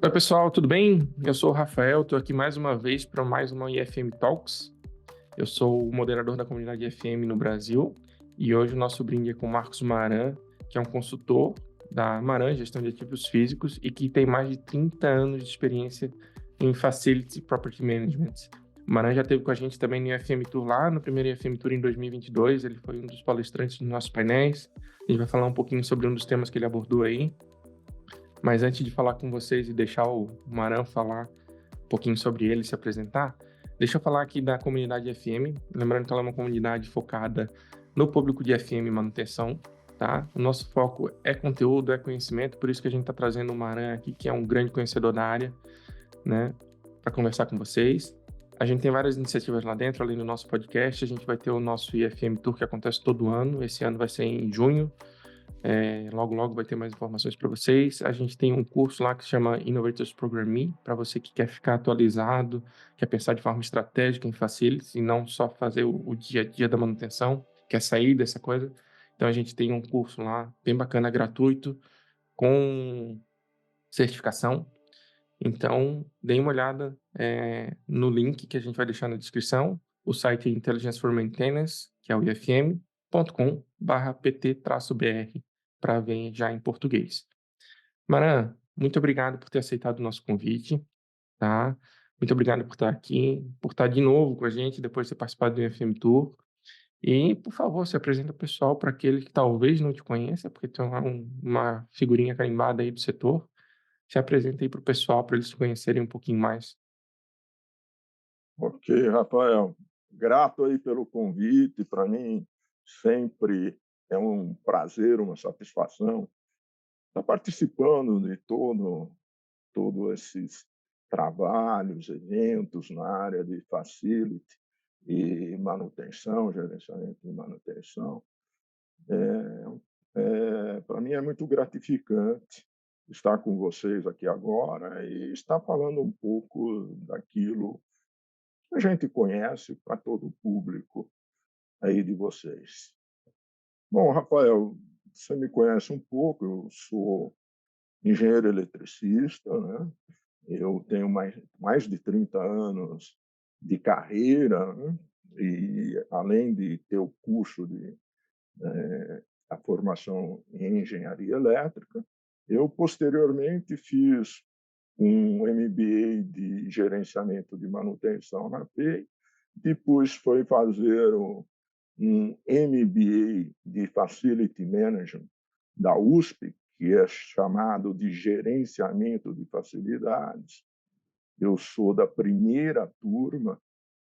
Oi, pessoal, tudo bem? Eu sou o Rafael, estou aqui mais uma vez para mais uma IFM Talks. Eu sou o moderador da comunidade IFM no Brasil e hoje o nosso brinde é com o Marcos Maran, que é um consultor da Maran, gestão de ativos físicos, e que tem mais de 30 anos de experiência em Facility Property Management. O Maran já esteve com a gente também no IFM Tour lá, no primeiro IFM Tour em 2022, ele foi um dos palestrantes dos nossos painéis. A gente vai falar um pouquinho sobre um dos temas que ele abordou aí. Mas antes de falar com vocês e deixar o Maran falar um pouquinho sobre ele, se apresentar, deixa eu falar aqui da comunidade FM. Lembrando que ela é uma comunidade focada no público de FM e manutenção, tá? O nosso foco é conteúdo, é conhecimento, por isso que a gente está trazendo o Maran aqui, que é um grande conhecedor da área, né, para conversar com vocês. A gente tem várias iniciativas lá dentro, além do nosso podcast. A gente vai ter o nosso IFM Tour, que acontece todo ano. Esse ano vai ser em junho. Logo vai ter mais informações para vocês. A gente tem um curso lá que se chama Innovators Program Me, para você que quer ficar atualizado, quer pensar de forma estratégica em facilities e não só fazer o dia a dia da manutenção, quer sair dessa coisa. Então a gente tem um curso lá bem bacana, gratuito, com certificação. Então, deem uma olhada no link que a gente vai deixar na descrição. O site é Intelligence for Maintenance, que é o ifm.com/pt-br, para ver já em português. Maran, muito obrigado por ter aceitado o nosso convite, tá? Muito obrigado por estar aqui, por estar de novo com a gente depois de ter participado do IFM Tour. E, por favor, se apresenta o pessoal para aquele que talvez não te conheça, porque tu é uma figurinha carimbada aí do setor. Se apresenta aí para o pessoal, para eles te conhecerem um pouquinho mais. Ok, Rafael. Grato aí pelo convite. Para mim, sempre é um prazer, uma satisfação estar participando de todos esses trabalhos, eventos na área de facility e manutenção, gerenciamento de manutenção. Para mim é muito gratificante estar com vocês aqui agora e estar falando um pouco daquilo que a gente conhece para todo o público aí de vocês. Bom, Rafael, você me conhece um pouco, eu sou engenheiro eletricista, né? Eu tenho mais de 30 anos de carreira, né? E além de ter o curso de a formação em engenharia elétrica, eu posteriormente fiz um MBA de gerenciamento de manutenção na PEI, depois foi fazer um MBA de Facility Management da USP, que é chamado de gerenciamento de facilidades. Eu sou da primeira turma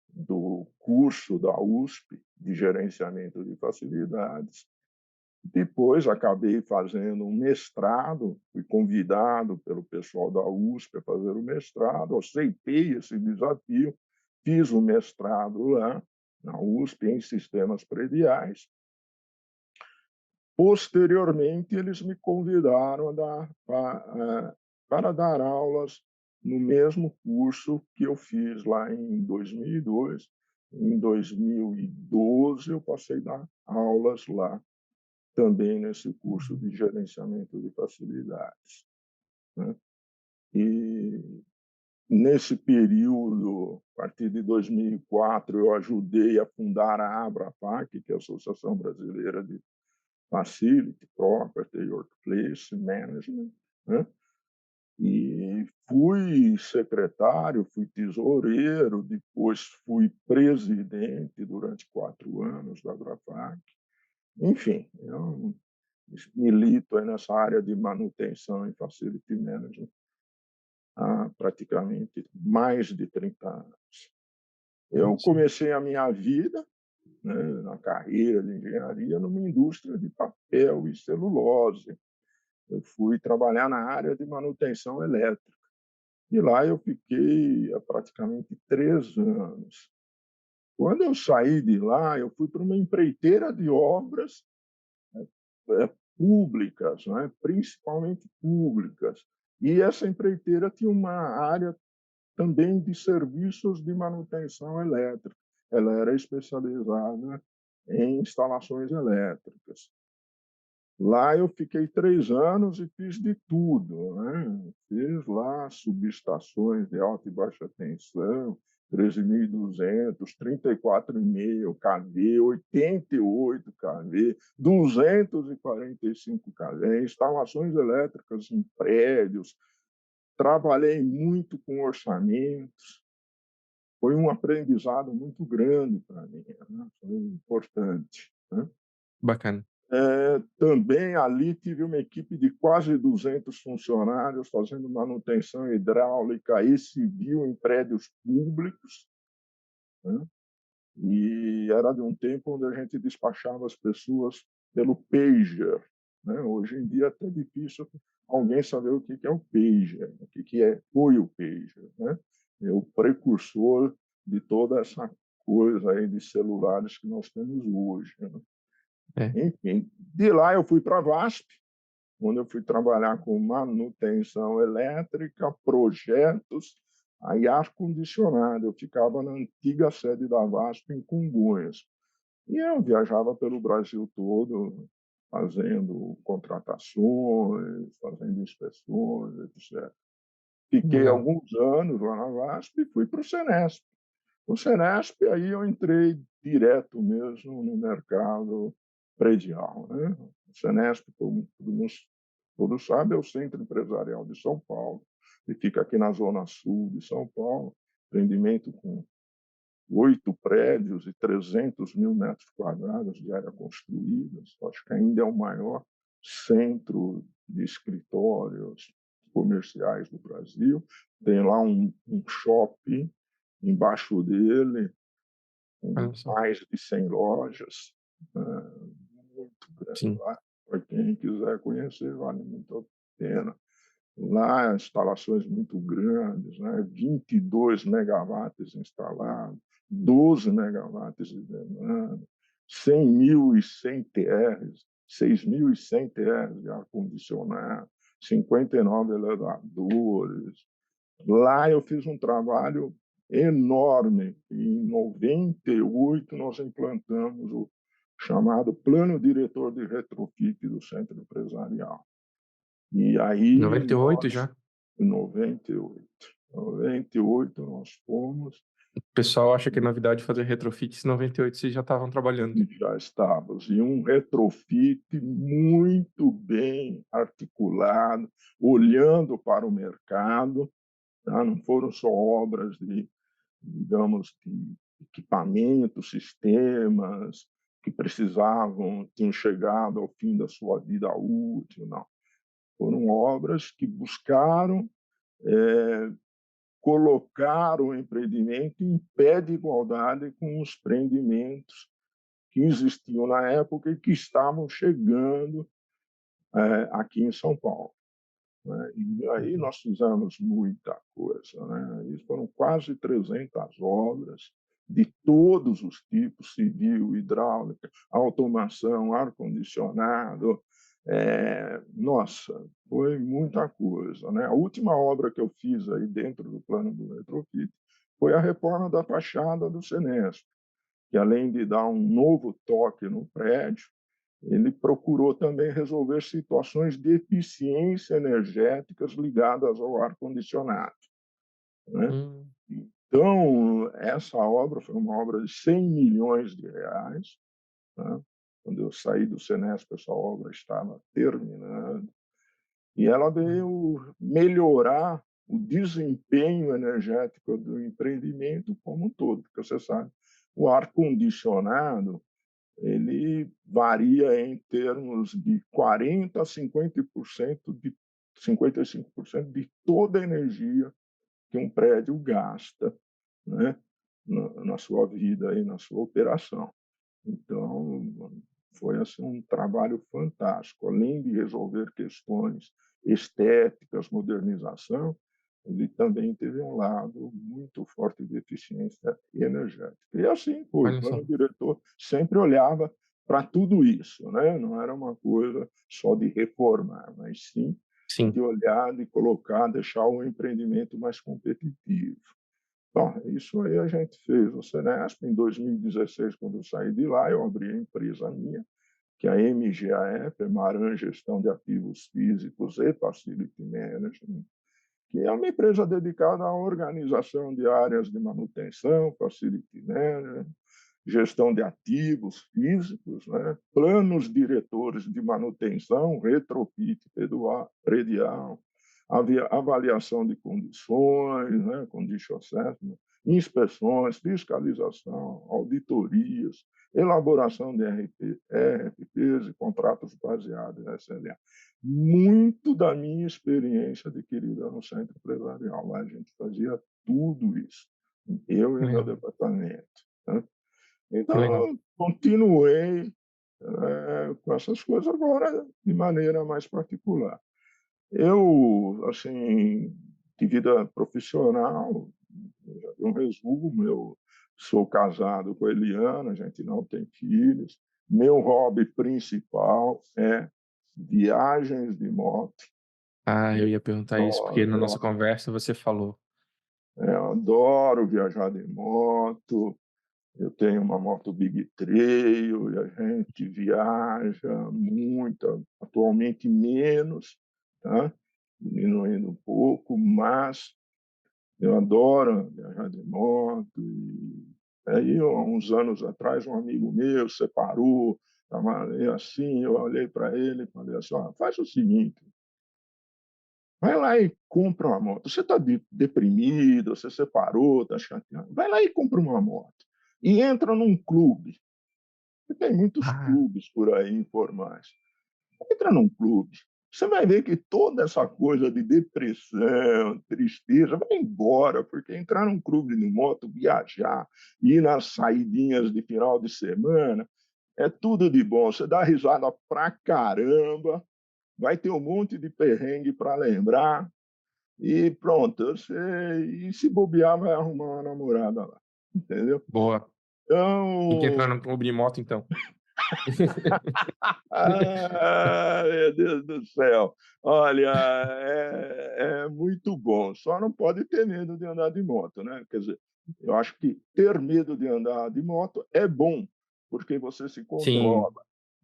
do curso da USP de gerenciamento de facilidades. Depois acabei fazendo um mestrado, fui convidado pelo pessoal da USP a fazer o mestrado, aceitei esse desafio, fiz o mestrado lá na USP em sistemas prediais. Posteriormente, eles me convidaram para dar aulas no mesmo curso que eu fiz lá em 2002. Em 2012, eu passei a dar aulas lá também nesse curso de gerenciamento de facilidades, né? E nesse período, a partir de 2004, eu ajudei a fundar a ABRAFAC, que é a Associação Brasileira de Facility, Property, Workplace Management, né? E fui secretário, fui tesoureiro, depois fui presidente durante 4 anos da ABRAFAC. Enfim, eu milito aí nessa área de manutenção e facility management há praticamente mais de 30 anos. Eu Sim. comecei a minha vida, né, na carreira de engenharia numa indústria de papel e celulose. Eu fui trabalhar na área de manutenção elétrica. E lá eu fiquei há praticamente 3 anos. Quando eu saí de lá, eu fui para uma empreiteira de obras públicas, né? Principalmente públicas. E essa empreiteira tinha uma área também de serviços de manutenção elétrica. Ela era especializada em instalações elétricas. Lá eu fiquei 3 anos e fiz de tudo, né. Fiz lá subestações de alta e baixa tensão, 13.200, 34,5 kV, 88 kV, 245 kV, instalações elétricas em prédios. Trabalhei muito com orçamentos, foi um aprendizado muito grande para mim, né, foi importante, né. Bacana. Também ali tive uma equipe de quase 200 funcionários fazendo manutenção hidráulica e civil em prédios públicos, né, e era de um tempo onde a gente despachava as pessoas pelo pager, né. Hoje em dia é até difícil alguém saber o que que é o pager, o que que foi o pager, né. É o precursor de toda essa coisa aí de celulares que nós temos hoje, né. É. Enfim, de lá eu fui para a VASP, onde eu fui trabalhar com manutenção elétrica, projetos, aí ar-condicionado. Eu ficava na antiga sede da VASP em Congonhas. E eu viajava pelo Brasil todo, fazendo contratações, fazendo inspeções, etc. Fiquei Legal. alguns anos lá na VASP e fui para o Senesp. O Senesp, aí eu entrei direto mesmo no mercado predial, né. O Senesp, como todos sabem, é o Centro Empresarial de São Paulo, e fica aqui na zona sul de São Paulo, empreendimento com 8 prédios e 300.000 metros quadrados de área construída. Acho que ainda é o maior centro de escritórios comerciais do Brasil. Tem lá um shopping embaixo dele, com Olha só. mais de 100 lojas, muito grande Sim. lá. Para quem quiser conhecer, vale muito a pena. Lá, instalações muito grandes, né? 22 megawatts instalados, 12 megawatts de demanda, 100.100 TRs, 6.100 TRs de ar-condicionado, 59 elevadores. Lá eu fiz um trabalho enorme. Em 98 nós implantamos o chamado Plano Diretor de Retrofit do Centro Empresarial. E aí 98 nós, já? em 98 nós fomos O pessoal acha que é novidade fazer retrofit, se 98 vocês já estavam trabalhando. e já estávamos em um retrofit muito bem articulado, olhando para o mercado, tá, não foram só obras de, digamos, de equipamentos, sistemas que tinham chegado ao fim da sua vida útil, não. Foram obras que buscaram, eh, colocar o empreendimento em pé de igualdade com os empreendimentos que existiam na época e que estavam chegando, aqui em São Paulo, né. E aí Uhum. nós fizemos muita coisa, né, e foram quase 300 obras de todos os tipos, civil, hidráulica, automação, ar-condicionado, nossa, foi muita coisa, né. A última obra que eu fiz aí dentro do plano do retrofit foi a reforma da fachada do Senesp, que além de dar um novo toque no prédio, ele procurou também resolver situações de eficiência energéticas ligadas ao ar-condicionado, né. Hum. Então, essa obra foi uma obra de R$ 100 milhões, né. Quando eu saí do Senesp, essa obra estava terminando, e ela Hum. veio melhorar o desempenho energético do empreendimento como um todo, porque você sabe, o ar-condicionado ele varia em termos de 40 a 50% de 55% de toda a energia que um prédio gasta, né, na sua vida e na sua operação. Então, foi assim um trabalho fantástico. Além de resolver questões estéticas, modernização, ele também teve um lado muito forte de eficiência energética. E assim foi, o Olha só. plano diretor sempre olhava para tudo isso, né? Não era uma coisa só de reformar, mas sim Sim. de olhar, de colocar, deixar o empreendimento mais competitivo. Bom, isso aí a gente fez no Senesp. Em 2016, quando eu saí de lá, eu abri a empresa minha, que é a MGAF, Maran Gestão de Ativos Físicos e Facility Management, que é uma empresa dedicada à organização de áreas de manutenção, facility management, gestão de ativos físicos, né? Planos diretores de manutenção, retrofit predial, avaliação de condições, né? Condition assessment, inspeções, fiscalização, auditorias, elaboração de RFPs e contratos baseados em SLA. Muito da minha experiência adquirida no centro empresarial. Lá a gente fazia tudo isso, eu e meu Legal, departamento. Né? que legal. Então, continuei com essas coisas agora de maneira mais particular. Eu, assim, de vida profissional, já dei um resumo, eu sou casado com a Eliana, a gente não tem filhos. Meu hobby principal é viagens de moto. Ah, eu ia perguntar isso, porque na Eu, nossa conversa você falou. eu adoro viajar de moto. Eu tenho uma moto Big Trail e a gente viaja muito, atualmente menos, tá? Diminuindo um pouco, mas eu adoro viajar de moto. E aí, há uns anos atrás, um amigo meu separou, estava assim, eu olhei para ele e falei assim: faz o seguinte, vai lá e compra uma moto. Você está deprimido, você separou, está chateado. Vai lá e compra uma moto. E entra num clube. E tem muitos Ah, clubes por aí informais. Entra num clube. Você vai ver que toda essa coisa de depressão, tristeza, vai embora, porque entrar num clube de moto, viajar, ir nas saidinhas de final de semana, é tudo de bom. Você dá risada pra caramba, vai ter um monte de perrengue para lembrar, e pronto, e se bobear, vai arrumar uma namorada lá, entendeu? boa. Tem que entrar Então, no clube de moto, então. meu Deus do céu, olha, é muito bom, só não pode ter medo de andar de moto, né? Quer dizer, eu acho que ter medo de andar de moto é bom, porque você se controla,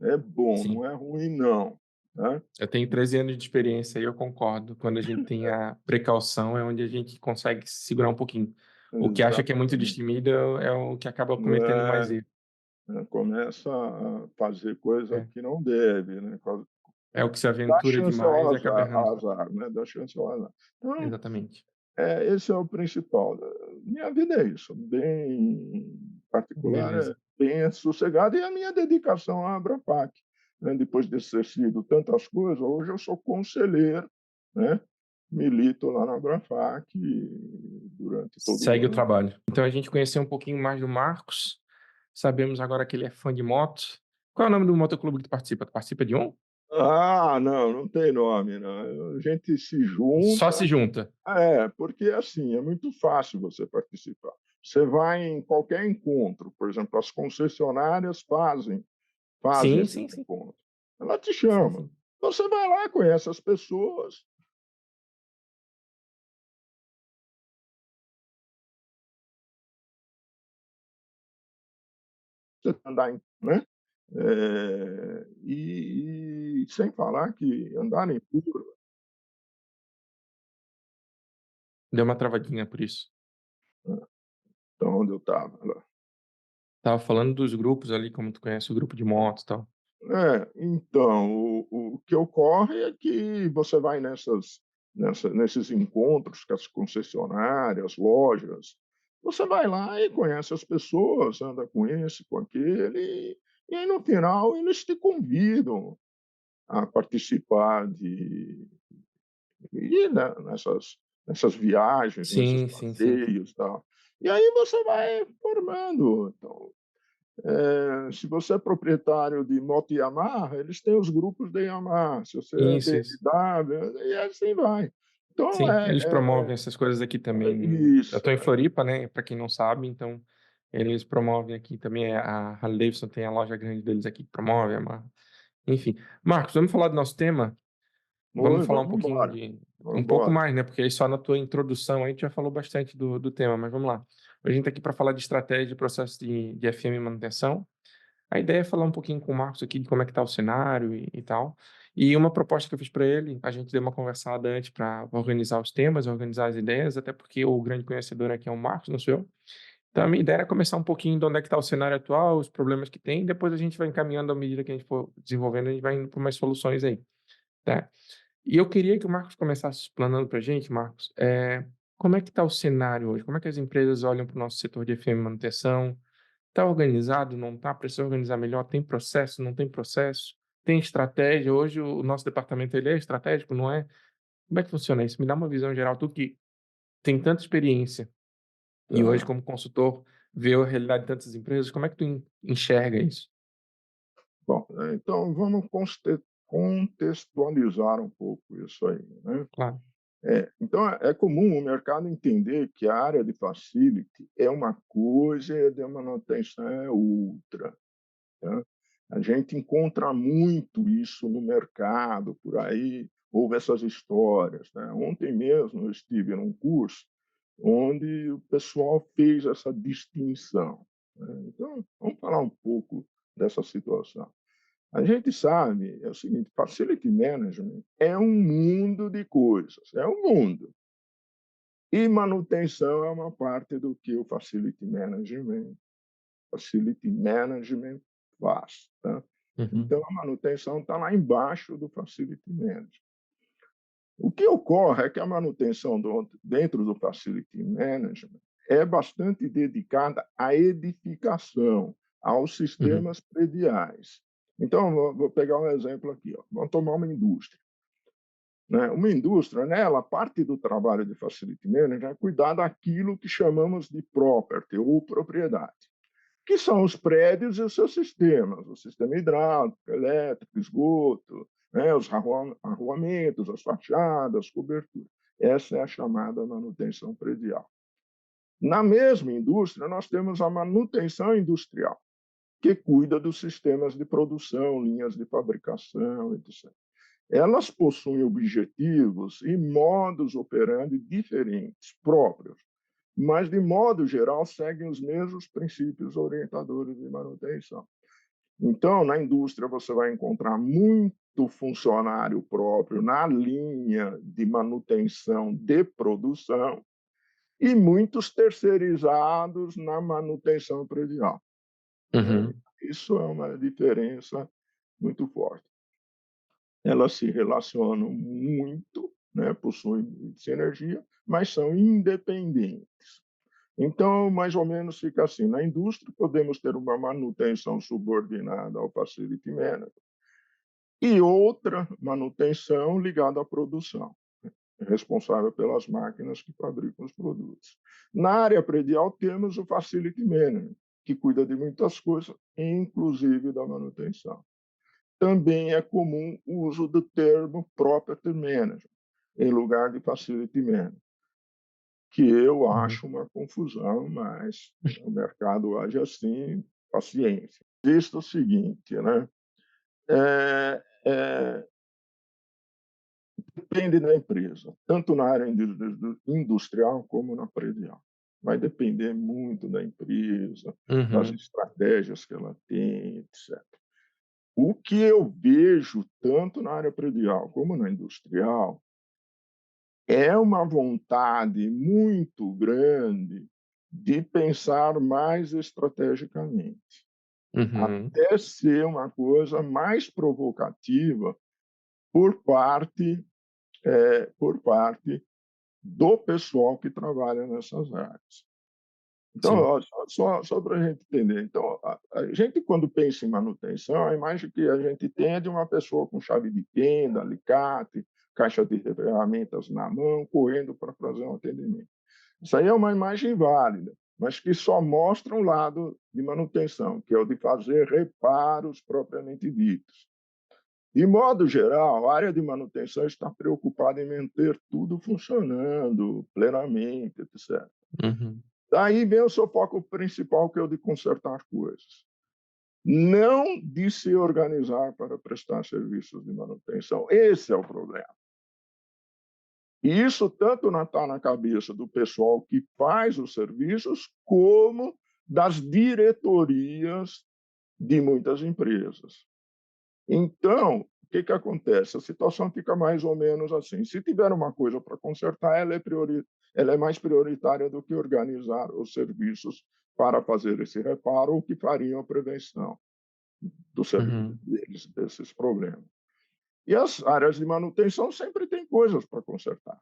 Sim, é bom, sim. não é ruim não, né? Eu tenho 13 anos de experiência e eu concordo. Quando a gente tem a precaução, é onde a gente consegue se segurar um pouquinho. O que acha que é muito Exatamente. destemido é o que acaba cometendo mais É, erro. começa a fazer coisa É, que não deve, né? é o que se Dá aventura chance ao demais e acaba azar, errando. né? Dá chance ao azar. Então, Exatamente. esse é o principal. Minha vida é isso, bem particular, Beleza. bem sossegada, e a minha dedicação à Abrapac, né? Depois de ter sido tantas coisas, hoje eu sou conselheiro, né? Milito lá na Abrafac durante todo o Segue o ano. trabalho. Então a gente conheceu um pouquinho mais do Marcos. Sabemos agora que ele é fã de moto. Qual é o nome do motoclube que tu participa? Tu participa de um? Ah, não, não tem nome, não. A gente se Só junta. se junta. Porque assim, é muito fácil você participar. Você vai em qualquer encontro, por exemplo, as concessionárias fazem Sim, esses sim, sim. encontros. Ela te Sim, chama. sim. Você vai lá, conhece as pessoas, você andar em, né? E sem falar que andar em curva, Deu uma travadinha por isso. né? Então, onde eu estava lá. Tava falando dos grupos ali, como tu conhece o grupo de moto e tal. Então, o que ocorre é que você vai nesses encontros com as concessionárias, lojas, você vai lá e conhece as pessoas, anda com esse, com aquele, e aí no final eles te convidam a participar de ir nessas viagens, nesses Sim, sim, sim. passeios, tal. E aí você vai formando. Então, se você é proprietário de moto Yamaha, eles têm os grupos da Yamaha, se você é Isso. BMW, e assim vai. Então Sim, eles promovem essas coisas aqui também. Eu isso, tô em Floripa, né, para quem não sabe, então eles promovem aqui também, a Harley-Davidson tem a loja grande deles aqui que promove, enfim. Marcos, vamos falar do nosso tema? Vamos oi, falar vamos um pouquinho embora, vamos um pouco embora. mais, né, porque aí só na tua introdução aí tu já falou bastante do tema, mas vamos lá. Hoje a gente tá aqui para falar de estratégia de processo de FM e manutenção. A ideia é falar um pouquinho com o Marcos aqui de como é que tá o cenário e tal. E uma proposta que eu fiz para ele, a gente deu uma conversada antes para organizar os temas, organizar as ideias, até porque o grande conhecedor aqui é o Marcos, não sou eu. Então a minha ideia era começar um pouquinho de onde é que está o cenário atual, os problemas que tem, e depois a gente vai encaminhando à medida que a gente for desenvolvendo, a gente vai indo para umas soluções aí, tá? E eu queria que o Marcos começasse explanando para a gente, Marcos, como é que está o cenário hoje? Como é que as empresas olham para o nosso setor de FM e manutenção? Está organizado? Não está? Precisa organizar melhor? Tem processo? Não tem processo? Tem estratégia? Hoje o nosso departamento ele é estratégico, não é? Como é que funciona isso? Me dá uma visão geral, tu que tem tanta experiência e hoje Tá. como consultor vê a realidade de tantas empresas, como é que tu enxerga isso? Bom, então vamos contextualizar um pouco isso aí, né? Claro. Então é comum o mercado entender que a área de facility é uma coisa e a de manutenção é outra, tá? A gente encontra muito isso no mercado, por aí, ouve essas histórias, né? Ontem mesmo eu estive num curso onde o pessoal fez essa distinção, né? Então, vamos falar um pouco dessa situação. A gente sabe, é o seguinte, facility management é um mundo de coisas, é um mundo. E manutenção é uma parte do que o facility management faz, tá? Uhum, Então a manutenção está lá embaixo do facility management. O que ocorre é que a manutenção dentro do facility management é bastante dedicada à edificação, aos uhum, sistemas prediais. Então, vou pegar um exemplo aqui. Ó. Vamos tomar uma indústria. Né? Uma indústria, nela, parte do trabalho de facility manager é cuidar daquilo que chamamos de property ou propriedade, que são os prédios e os seus sistemas, o sistema hidráulico, elétrico, esgoto, né, os arruamentos, as fachadas, cobertura. Essa é a chamada manutenção predial. Na mesma indústria, nós temos a manutenção industrial, que cuida dos sistemas de produção, linhas de fabricação, etc. Elas possuem objetivos e modos operandi diferentes, próprios, mas, de modo geral, seguem os mesmos princípios orientadores de manutenção. Então, na indústria, você vai encontrar muito funcionário próprio na linha de manutenção de produção e muitos terceirizados na manutenção predial. Né? uhum, Isso é uma diferença muito forte. Elas se relacionam muito, né, possuem sinergia, mas são independentes. Então, mais ou menos fica assim: na indústria, podemos ter uma manutenção subordinada ao facility manager e outra manutenção ligada à produção, responsável pelas máquinas que fabricam os produtos. Na área predial, temos o facility manager, que cuida de muitas coisas, inclusive da manutenção. Também é comum o uso do termo property manager, em lugar de facility manager, que eu uhum, acho uma confusão, mas o mercado age assim, paciência. Visto o seguinte, né? É, depende da empresa, tanto na área industrial como na predial. Vai depender muito da empresa, das uhum, estratégias que ela tem, etc. O que eu vejo, tanto na área predial como na industrial, é uma vontade muito grande de pensar mais estrategicamente, uhum, até ser uma coisa mais provocativa por parte, por parte do pessoal que trabalha nessas áreas. Então, sim, ó, só para a gente entender. Então, a gente, quando pensa em manutenção, a imagem que a gente tem é de uma pessoa com chave de fenda, alicate, caixa de ferramentas na mão, correndo para fazer um atendimento. Isso aí é uma imagem válida, mas que só mostra um lado de manutenção, que é o de fazer reparos propriamente ditos. De modo geral, a área de manutenção está preocupada em manter tudo funcionando plenamente, etc. uhum, Daí vem o seu foco principal, que é o de consertar coisas. Não de se organizar para prestar serviços de manutenção. Esse é o problema. E isso tanto está na cabeça do pessoal que faz os serviços, como das diretorias de muitas empresas. Então, o que que acontece? A situação fica mais ou menos assim: se tiver uma coisa para consertar, ela é mais prioritária do que organizar os serviços para fazer esse reparo, ou que fariam a prevenção do Uhum. deles, desses problemas. E as áreas de manutenção sempre têm coisas para consertar.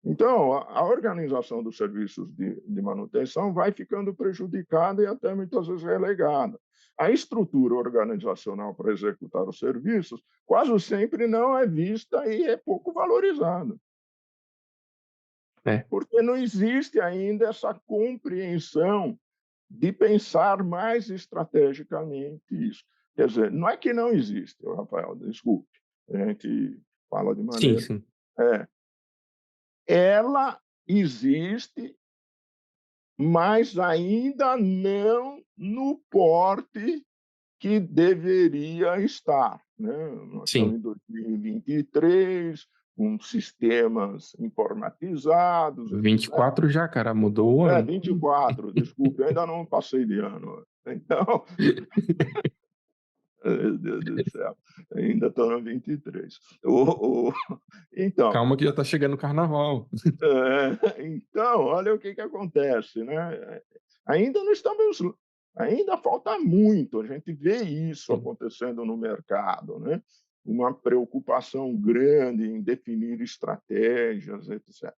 Então, a organização dos serviços de manutenção vai ficando prejudicada e até muitas vezes relegada. A estrutura organizacional para executar os serviços quase sempre não é vista e é pouco valorizada, É. porque não existe ainda essa compreensão de pensar mais estrategicamente isso. Quer dizer, não é que não existe, Rafael, desculpe, a gente fala de Sim, maneira. sim. É, ela existe, mas ainda não no porte que deveria estar, né. Nós estamos Sim. em 2023, com sistemas informatizados, etc. 24 já, cara, mudou o É, ano. 24, desculpe, eu ainda não passei de ano. Então, meu Deus do céu, ainda estou no 23. O então, Calma que já tá chegando o carnaval. então, olha o que que acontece, né, ainda não estamos ainda falta muito, a gente vê isso Sim. acontecendo no mercado, né, uma preocupação grande em definir estratégias, etc.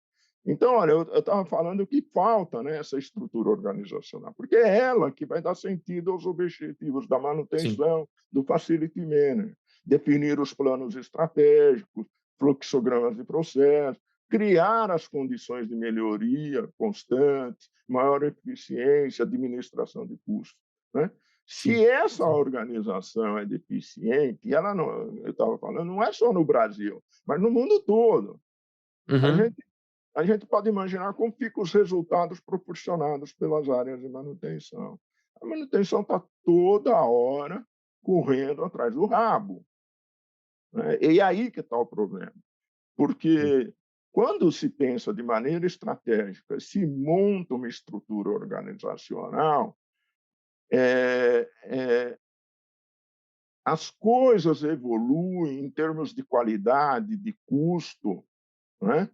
Então, olha, eu estava falando que falta, né, essa estrutura organizacional, porque é ela que vai dar sentido aos objetivos da Sim. manutenção, do facility manager, definir os planos estratégicos, fluxogramas de processo, criar as condições de melhoria constante, maior eficiência, administração de custos, né? Se Sim. essa Sim. organização é deficiente, e ela não, eu estava falando, não é só no Brasil, mas no mundo todo. A Uhum. gente, a gente pode imaginar como ficam os resultados proporcionados pelas áreas de manutenção. A manutenção está toda hora correndo atrás do rabo, né? E aí que está o problema. Sim. Porque quando se pensa de maneira estratégica, se monta uma estrutura organizacional, as coisas evoluem em termos de qualidade, de custo, né,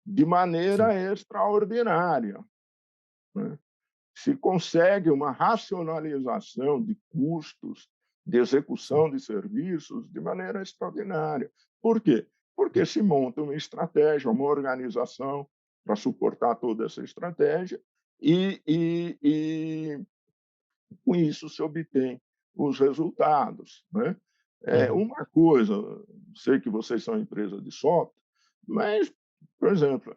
de Sim. maneira extraordinária, né. Se consegue uma racionalização de custos de Sim. execução de serviços de maneira extraordinária. Por quê? Porque se monta uma estratégia, uma organização para suportar toda essa estratégia e com isso se obtém os resultados, né. Uhum. Uma coisa, sei que vocês são empresa de software, mas, por exemplo,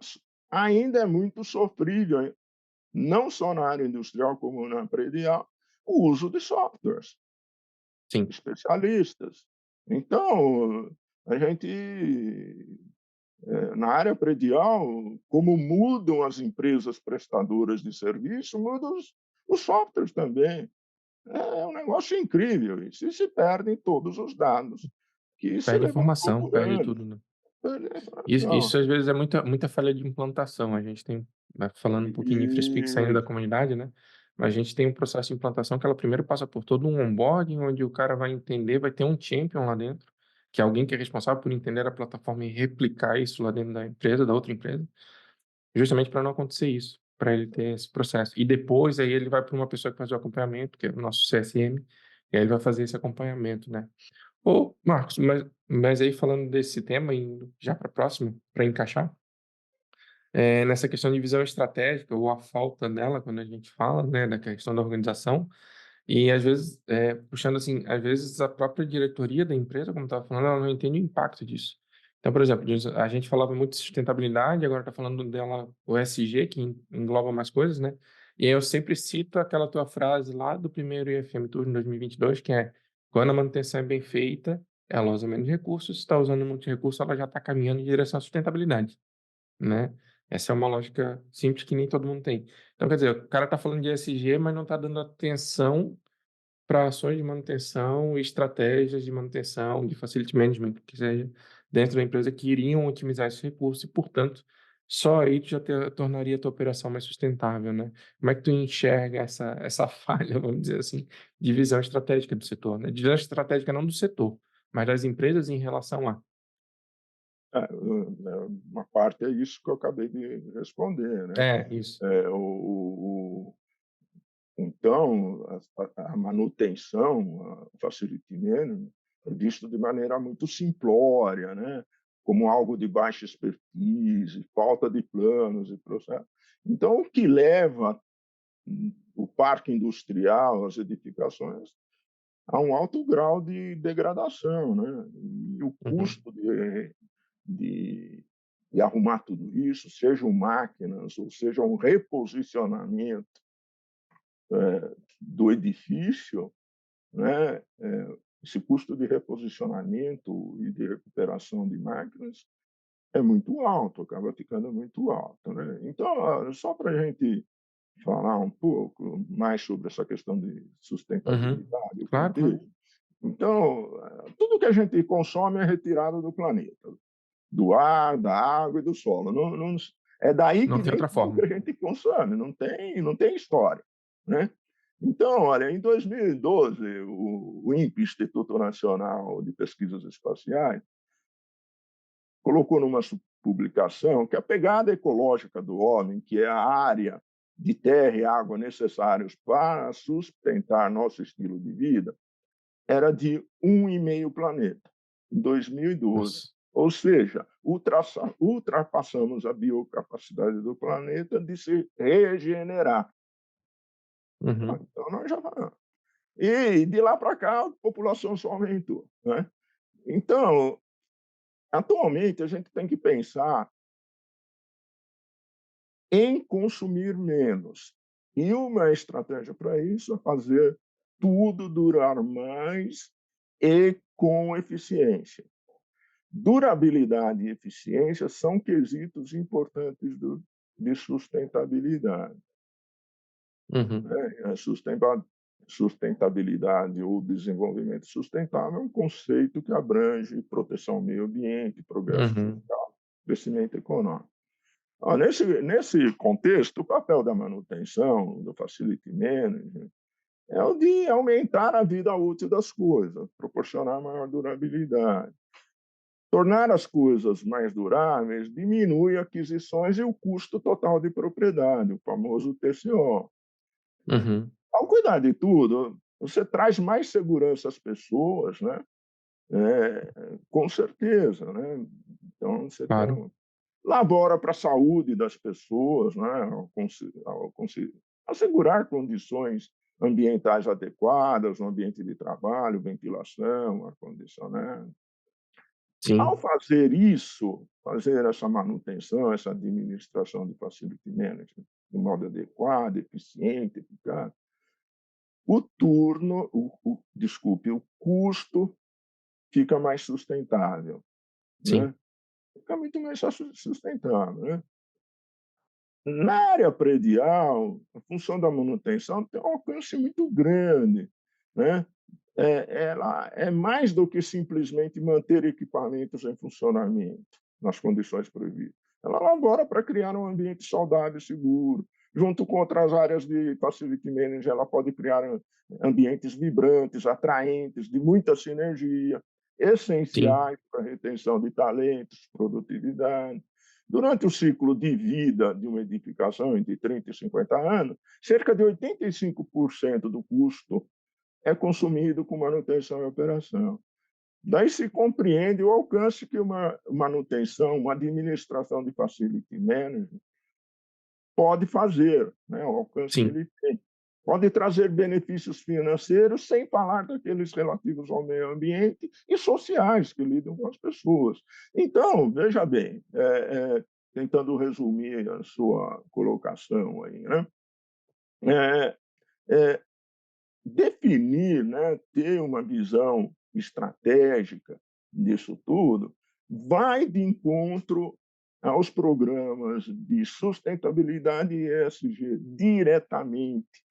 ainda é muito sofrível, não só na área industrial como na predial, o uso de softwares Sim. especialistas. Então, a gente, na área predial, como mudam as empresas prestadoras de serviço, mudam os softwares também. É um negócio incrível isso, e se perdem todos os dados que se Perde levantou informação, por perde anos. tudo, né. Perde a Isso informação. às vezes é muita falha de implantação. A gente tem, falando um pouquinho de InfoSpeak, saindo da Isso, comunidade, né, mas a gente tem um processo de implantação que ela primeiro passa por todo um onboarding, onde o cara vai entender, vai ter um champion lá dentro, que é alguém que é responsável por entender a plataforma e replicar isso lá dentro da empresa, da outra empresa, justamente para não acontecer isso, para ele ter esse processo. E depois aí ele vai para uma pessoa que faz o acompanhamento, que é o nosso CSM, e aí ele vai fazer esse acompanhamento, né. Ô, Marcos, mas aí falando desse tema, indo já para próximo, para encaixar, nessa questão de visão estratégica ou a falta dela quando a gente fala, né, da questão da organização, e às vezes, puxando assim, às vezes a própria diretoria da empresa, como estava falando, ela não entende o impacto disso. Então, por exemplo, a gente falava muito de sustentabilidade, agora está falando dela o ESG, que engloba mais coisas, né? E aí eu sempre cito aquela tua frase lá do primeiro IFM Tour em 2022, que é: quando a manutenção é bem feita, ela usa menos recursos, se está usando muito recurso, ela já está caminhando em direção à sustentabilidade, né? Essa é uma lógica simples que nem todo mundo tem. Então, quer dizer, o cara está falando de ESG, mas não está dando atenção para ações de manutenção e estratégias de manutenção, de facility management, que seja dentro da empresa, que iriam otimizar esse recurso e, portanto, Só aí tu já tornaria a tua operação mais sustentável, né. Como é que tu enxerga essa falha, vamos dizer assim, de visão estratégica do setor, né, de visão estratégica não do setor, mas das empresas em relação a. Uma parte é isso que eu acabei de responder, né. É, isso. Eh, o Então, a manutenção, a facility management, é visto de maneira muito simplória, né, como algo de baixa expertise, falta de planos e processos. Então, o que leva o parque industrial, as edificações, a um alto grau de degradação, né, e o Uhum, custo de de arrumar tudo isso, sejam máquinas ou seja um reposicionamento do edifício, né, esse custo de reposicionamento e de recuperação de máquinas é muito alto, acaba ficando muito alto, né. Então, só para a gente falar um pouco mais sobre essa questão de uhum. sustentabilidade, o Claro, claro. contexto. Então, tudo que a gente consome é retirado do planeta, do ar, da água e do solo. Não é daí Não que tem vem outra tudo que forma. a gente consome, não tem história, né. Então, olha, em 2012, o INPE, Instituto Nacional de Pesquisas Espaciais, colocou numa publicação que a pegada ecológica do homem, que é a área de terra e água necessários para sustentar nosso estilo de vida, era de 1,5 planeta, em 2012. Nossa. Ou seja, ultrapassamos a biocapacidade do planeta de se regenerar. Uhum, Então, nós já e de lá para cá, a população só aumentou, né. Então, atualmente, a gente tem que pensar em consumir menos. E uma estratégia para isso é fazer tudo durar mais e com eficiência. Durabilidade e eficiência são quesitos importantes de sustentabilidade, uhum, né. Sustentabilidade ou desenvolvimento sustentável é um conceito que abrange proteção ao meio ambiente, progresso uhum. social, crescimento econômico. Nesse contexto, o papel da manutenção, do facility management, é o de aumentar a vida útil das coisas, proporcionar maior durabilidade. Tornar as coisas mais duráveis diminui aquisições e o custo total de propriedade, o famoso TCO. Uhum, Ao cuidar de tudo, você traz mais segurança às pessoas, né? Com certeza, né? Então você tem claro. labora para a saúde das pessoas, né? Assegurar condições ambientais adequadas, um ambiente de trabalho, ventilação, ar-condicionado. Ao Sim, fazer isso, fazer essa manutenção, essa administração de facility management de modo adequado, eficiente, eficaz, o custo fica mais sustentável, sim, né? Fica muito mais sustentável, né? Na área predial, a função da manutenção tem um alcance muito grande, né? Ela é mais do que simplesmente manter equipamentos em funcionamento nas condições previstas. Ela elabora para criar um ambiente saudável e seguro. Junto com outras áreas de facility management, ela pode criar ambientes vibrantes, atraentes, de muita sinergia, sim, essenciais para a retenção de talentos, produtividade. Durante o ciclo de vida de uma edificação, entre 30 e 50 anos, cerca de 85% do custo é consumido com manutenção e operação. Daí se compreende o alcance que uma manutenção, uma administração de facility management pode fazer, né, o alcance que sim, ele tem. Pode trazer benefícios financeiros, sem falar daqueles relativos ao meio ambiente e sociais que lidam com as pessoas. Então, veja bem, tentando resumir a sua colocação aí, né, eh eh, definir, né, ter uma visão estratégica disso tudo, vai de encontro aos programas de sustentabilidade e ESG diretamente,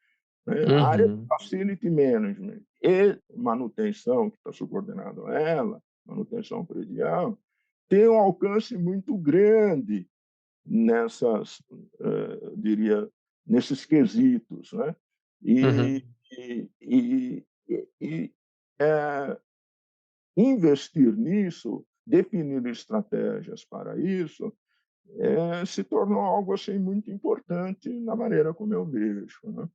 né. A área de uhum, facility management e manutenção, que está subordinado a ela, manutenção predial, tem um alcance muito grande nessas, diria, nesses quesitos, né. E Uhum. e, investir nisso, definir estratégias para isso, se tornou algo, assim, muito importante na maneira como eu vejo, né.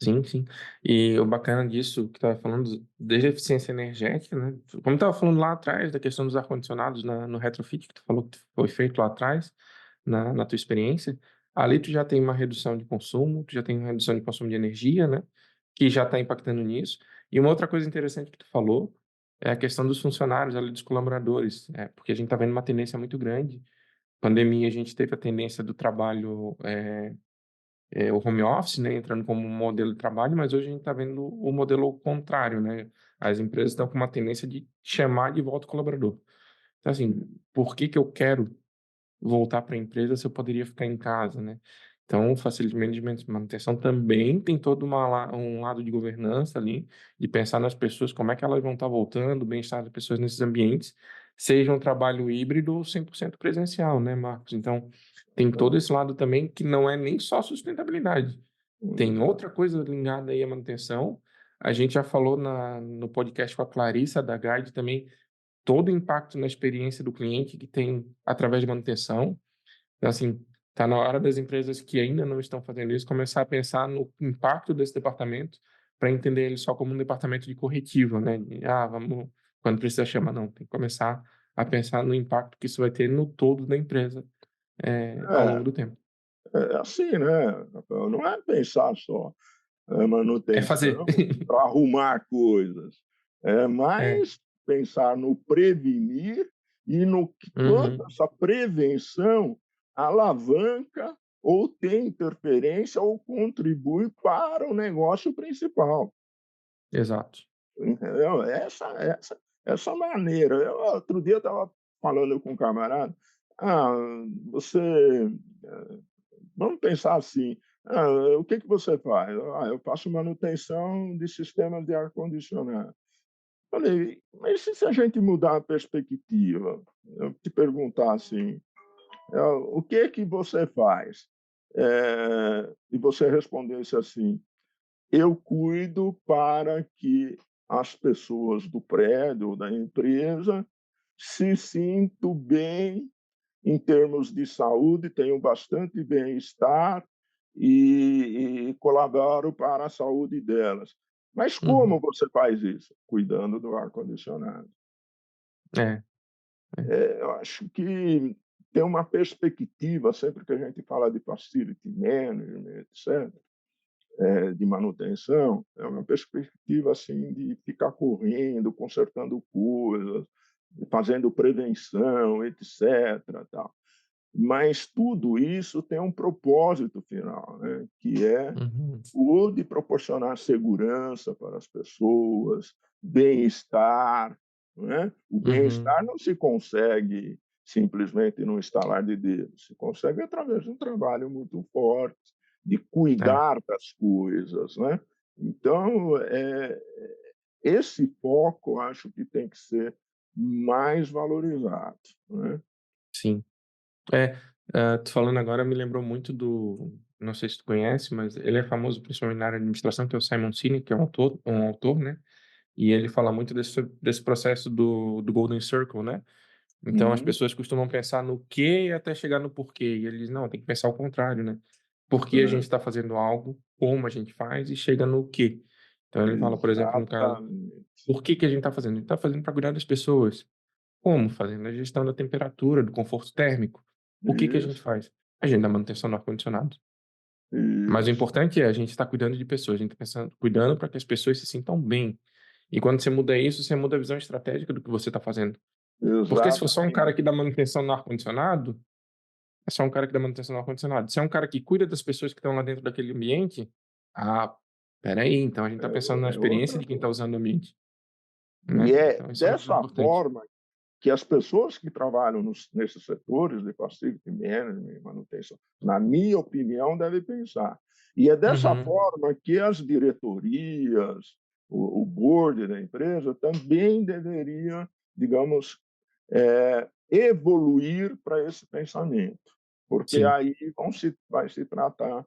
Sim, sim. E o bacana disso que estava falando, desde a eficiência energética, né, como estava falando lá atrás da questão dos ar-condicionados no retrofit, que tu falou que foi feito lá atrás, na tua experiência, ali tu já tem uma redução de consumo, tu já tem uma redução de consumo de energia, né, que já está impactando nisso. E uma outra coisa interessante que tu falou é a questão dos funcionários ali, dos colaboradores, porque a gente está vendo uma tendência muito grande. Pandemia, a gente teve a tendência do trabalho, o home office, né, entrando como um modelo de trabalho, mas hoje a gente está vendo o modelo contrário, né? As empresas estão com uma tendência de chamar de volta o colaborador. Então, assim, por que que eu quero voltar para a empresa se eu poderia ficar em casa, né? Então, o facility management e manutenção também tem todo um lado de governança ali, de pensar nas pessoas, como é que elas vão estar voltando, o bem-estar das pessoas nesses ambientes, seja um trabalho híbrido ou 100% presencial, né, Marcos? Então, tem todo esse lado também que não é nem só sustentabilidade. Tem Exato. outra coisa ligada aí à manutenção. A gente já falou no podcast com a Clarissa da Guide também, todo o impacto na experiência do cliente que tem através de manutenção. Então, assim, está na hora das empresas que ainda não estão fazendo isso começar a pensar no impacto desse departamento para entender ele só como um departamento de corretivo, né? Vamos, quando precisa chamar, não. Tem que começar a pensar no impacto que isso vai ter no todo da empresa, ao longo É, do tempo. é assim, né, Rafael, não é pensar só, É fazer. manutenção para arrumar coisas, é É. mais pensar no prevenir e no que quanto Uhum. essa prevenção alavanca ou tem interferência ou contribui para o negócio principal. Exato. Entendeu? Essa maneira. Eu outro dia estava falando com um camarada: "Ah, você, eh, vamos pensar assim, o que que você faz?". "Ah, eu faço manutenção de sistemas de ar-condicionado". Falei: "Mas e se a gente mudar a perspectiva? Eu te perguntar assim, o que que você faz?". E você respondesse assim: "Eu cuido para que as pessoas do prédio ou da empresa se sintam bem em termos de saúde, tenham bastante bem-estar e colaboro para a saúde delas". Mas como Uhum. você faz isso? Cuidando do ar-condicionado. É, é. Eu acho que tem uma perspectiva, sempre que a gente fala de facility management, etc., de manutenção, é uma perspectiva, assim, de ficar correndo, consertando coisas, fazendo prevenção, etc., tal. Mas tudo isso tem um propósito final, né, que é Uhum. o de proporcionar segurança para as pessoas, bem-estar, não é? O Uhum. bem-estar não se consegue simplesmente num estalar de dedos, se consegue através de um trabalho muito forte, de É, cuidar das coisas, né. Então, esse foco eu acho que tem que ser mais valorizado, né. sim. Tu falando agora me lembrou muito do, não sei se tu conhece, mas ele é famoso principalmente na área de administração, que é o Simon Sinek, que é um autor, né, e ele fala muito desse processo do Golden Circle, né. Então as Uhum. pessoas costumam pensar no quê até chegar no porquê, e ele diz: "Não, tem que pensar ao contrário, né. Por que a gente É, está fazendo algo, como a gente faz e chega no quê". Então ele fala, por exemplo, no caso, exatamente. por que que a gente está fazendo? A gente está fazendo para cuidar das pessoas. Como? Fazendo a gestão da temperatura, do conforto térmico. O que que a gente Isso, faz? A gente dá manutenção no ar-condicionado. Mas o isso, importante é a gente estar cuidando de pessoas, a gente está pensando, cuidando para que as pessoas se sintam bem. E quando você muda isso, você muda a visão estratégica do que você está fazendo. Porque se for só um cara exatamente. que dá manutenção no ar-condicionado, é só um cara que dá manutenção no ar-condicionado. Se é um cara que cuida das pessoas que estão lá dentro daquele ambiente, espera aí, então a gente está pensando na É experiência outra de quem está coisa. usando o ambiente, E né? é Então isso é uma coisa dessa importante. forma que as pessoas que trabalham nesses setores de facility management e manutenção, na minha opinião, devem pensar. E é dessa Uhum. forma que as diretorias, o board da empresa também deveria, digamos, evoluir para esse pensamento. porque sim. aí vai se tratar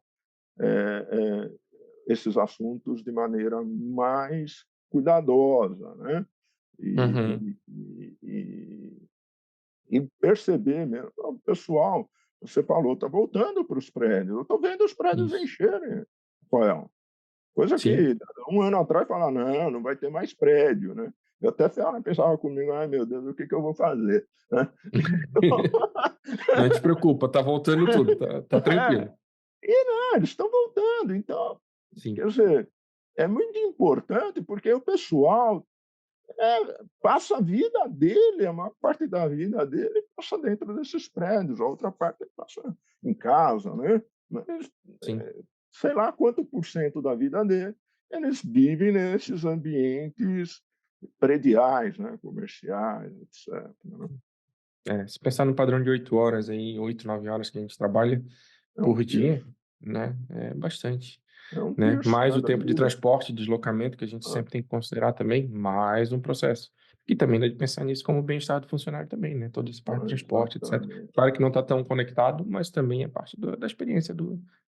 eh eh, esses assuntos de maneira mais cuidadosa, né, Uhum. e e e e perceber mesmo, o pessoal, você falou, está voltando para os prédios, eu estou vendo os prédios Isso. encherem, Rafael. Coisa Sim. que 1 ano atrás falava: "Não, não vai ter mais prédio", né. Eu até pensava comigo: "Ai meu Deus, o que que eu vou fazer?", né. Não te preocupa, tá voltando tudo, tá tranquilo. E não, eles estão voltando, então, Sim, quer dizer, é muito importante, porque o pessoal, passa a vida dele, a maior parte da vida dele passa dentro desses prédios, a outra parte passa em casa, né. Mas, sim. sei lá quanto por cento da vida dele, eles vivem nesses ambientes prediais, né, comerciais, etc, né. É, se pensar no padrão de 8 horas aí, 8, 9 horas que a gente trabalha É um por dia, terço, né, é bastante, é um né. terço, Mais né, o da tempo de vida. transporte, deslocamento, que a gente Hã, sempre tem que considerar também, mais um processo. E também dá de pensar nisso como bem-estar do funcionário também, né, toda essa parte de transporte, etcétera. exatamente. Claro que não está tão conectado, mas também é parte da experiência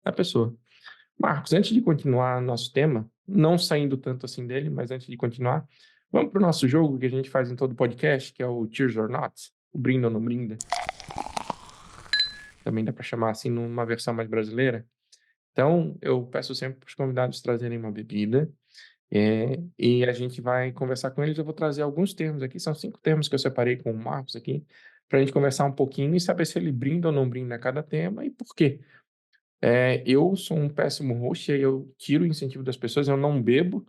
da pessoa. Marcos, antes de continuar nosso tema, não saindo tanto assim dele, mas antes de continuar, vamos para o nosso jogo que a gente faz em todo podcast, que é o Cheers or Not, o Brinda ou Não Brinda. Também dá para chamar assim numa versão mais brasileira. Então, eu peço sempre para os convidados trazerem uma bebida, e a gente vai conversar com eles. Eu vou trazer alguns termos aqui, são 5 termos que eu separei com o Marcos aqui, para a gente conversar um pouquinho e saber se ele brinda ou não brinda a cada tema e por quê. Eu sou um péssimo host, e aí eu tiro o incentivo das pessoas, eu não bebo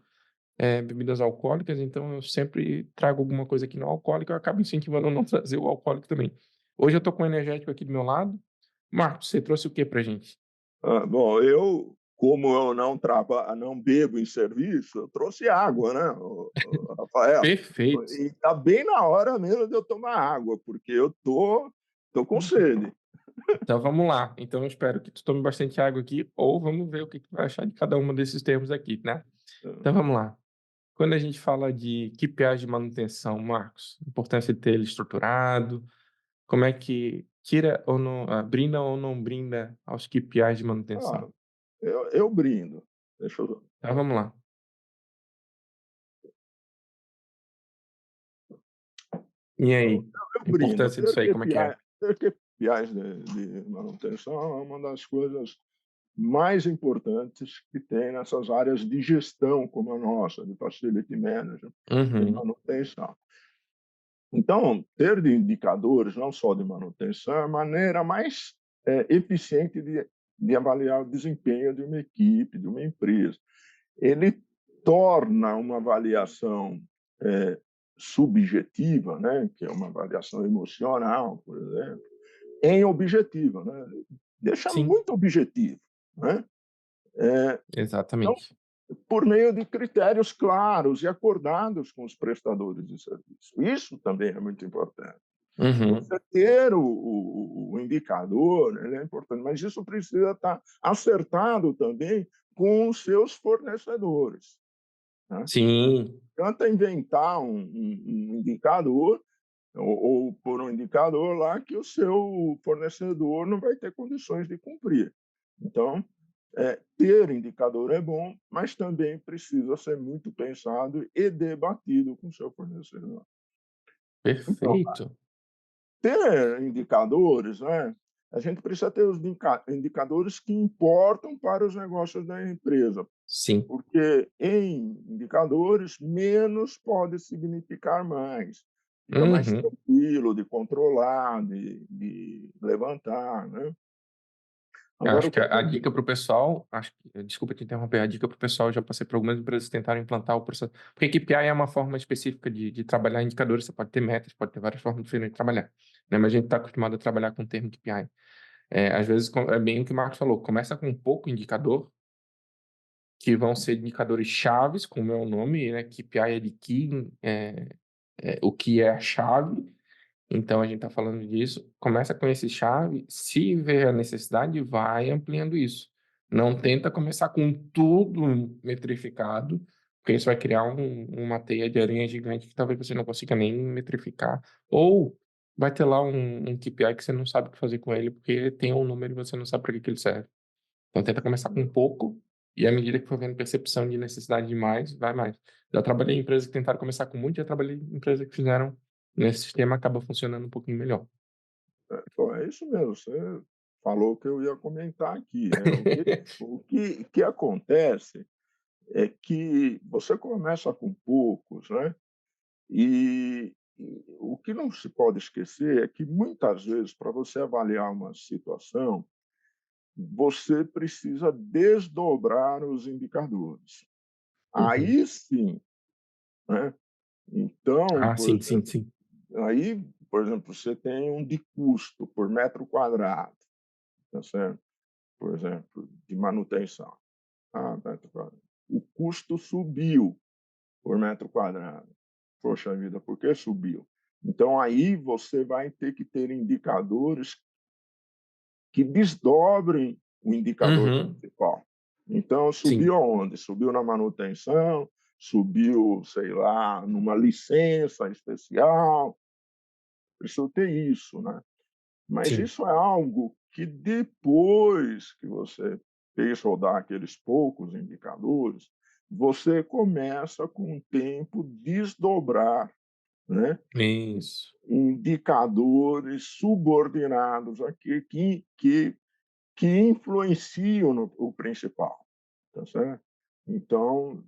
bebidas alcoólicas, então eu sempre trago alguma coisa aqui não alcoólica, eu acabo incentivando a não trazer o alcoólico também. Hoje eu tô com o energético aqui do meu lado. Marcos, você trouxe o que pra gente? Bom, eu, como eu não bebo em serviço, eu trouxe água, né, o Rafael. Perfeito. E tá bem na hora mesmo de eu tomar água, porque eu tô com sede. Então vamos lá. Então eu espero que tu tome bastante água aqui, ou vamos ver o que que tu vai achar de cada um desses termos aqui, né? Então vamos lá. Quando a gente fala de KPIs de manutenção, Marcos, importância de ter ele estruturado, como é que tira ou não, brinda ou não brinda aos KPIs de Ah, manutenção? eu brindo. Deixa eu Então vamos lá. E eu aí, eu a brindo. importância disso aí, como é que é? Ter KPIs de manutenção é uma das coisas mais importantes que tem nessas áreas de gestão como a nossa, de facility manager e Uhum, manutenção. Então, ter de indicadores, não só de manutenção, é a maneira mais, eficiente de avaliar o desempenho de uma equipe, de uma empresa. Ele torna uma avaliação, eh, subjetiva, né, que é uma avaliação emocional, por exemplo, em objetiva, né, deixa sim, muito objetivo, né. Eh, então, exatamente. por meio de critérios claros e acordados com os prestadores de serviço. Isso também é muito importante. Uhum, Você ter o indicador, ele é importante, mas isso precisa estar acertado também com os seus fornecedores, né. sim, Não adianta inventar um indicador ou pôr um indicador lá que o seu fornecedor não vai ter condições de cumprir. Então, ter indicador é bom, mas também precisa ser muito pensado e debatido com o seu fornecedor. Então, perfeito. ter indicadores, né, a gente precisa ter os indicadores que importam para os negócios da empresa, Sim. porque em indicadores menos pode significar mais. Fica mais Uhum. tranquilo de controlar, de levantar, né. Eu Agora acho o que que a dica para o pessoal, acho que, desculpa te interromper, a dica para o pessoal, eu já passei por algumas empresas que tentaram implantar o processo, porque KPI é uma forma específica de trabalhar indicadores, você pode ter metas, pode ter várias formas diferentes de trabalhar, né? Mas a gente está acostumado a trabalhar com o termo KPI. Às vezes, é bem o que o Marcos falou, começa com um pouco indicador, que vão ser indicadores chaves, como é o nome, né? KPI é de key, o que é a chave. Então a gente está falando disso, começa com esse chave, se vê a necessidade, vai ampliando isso. Não tenta começar com tudo metrificado, porque isso vai criar uma teia de aranha gigante que talvez você não consiga nem metrificar. Ou vai ter lá um KPI que você não sabe o que fazer com ele, porque tem um número e você não sabe para que ele serve. Então tenta começar com pouco, e à medida que for vendo percepção de necessidade de mais, vai mais. Já trabalhei em empresas que tentaram começar com muito, já trabalhei em empresas que fizeram nesse sistema, acaba funcionando um pouquinho melhor. Então, é isso mesmo, você falou o que eu ia comentar aqui, né. O que acontece é que você começa com poucos, né, e o que não se pode esquecer é que muitas vezes para você avaliar uma situação, você precisa desdobrar os indicadores. Uhum. Aí sim, né. Então, Ah, sim, sim, sim. por exemplo, você tem um de custo por metro quadrado, tá certo? Por exemplo, de manutenção. Ah, metro quadrado. O custo subiu por metro quadrado. Poxa vida, por que subiu? Então aí você vai ter que ter indicadores que desdobrem o indicador Uhum. principal. Então Sim, subiu aonde? Subiu na manutenção, subiu, sei lá, numa licença especial, precisa ter isso, né. Mas sim. isso é algo que depois que você fez rodar aqueles poucos indicadores, você começa com o tempo desdobrar, né, Isso. indicadores subordinados aqui que influenciam no o principal, tá certo? Então,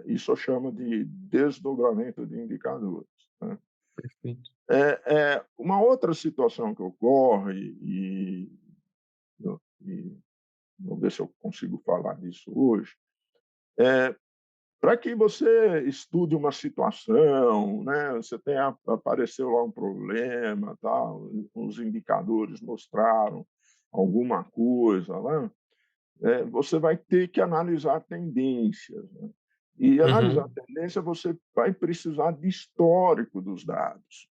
isso chama de desdobramento de indicadores, né. Perfeito. Uma outra situação que ocorre e vamos ver se eu consigo falar disso hoje, para que você estude uma situação, né, você tem apareceu lá um problema, tal, os indicadores mostraram alguma coisa lá, você vai ter que analisar tendências, né. E analisar Uhum. tendência, você vai precisar de histórico dos dados,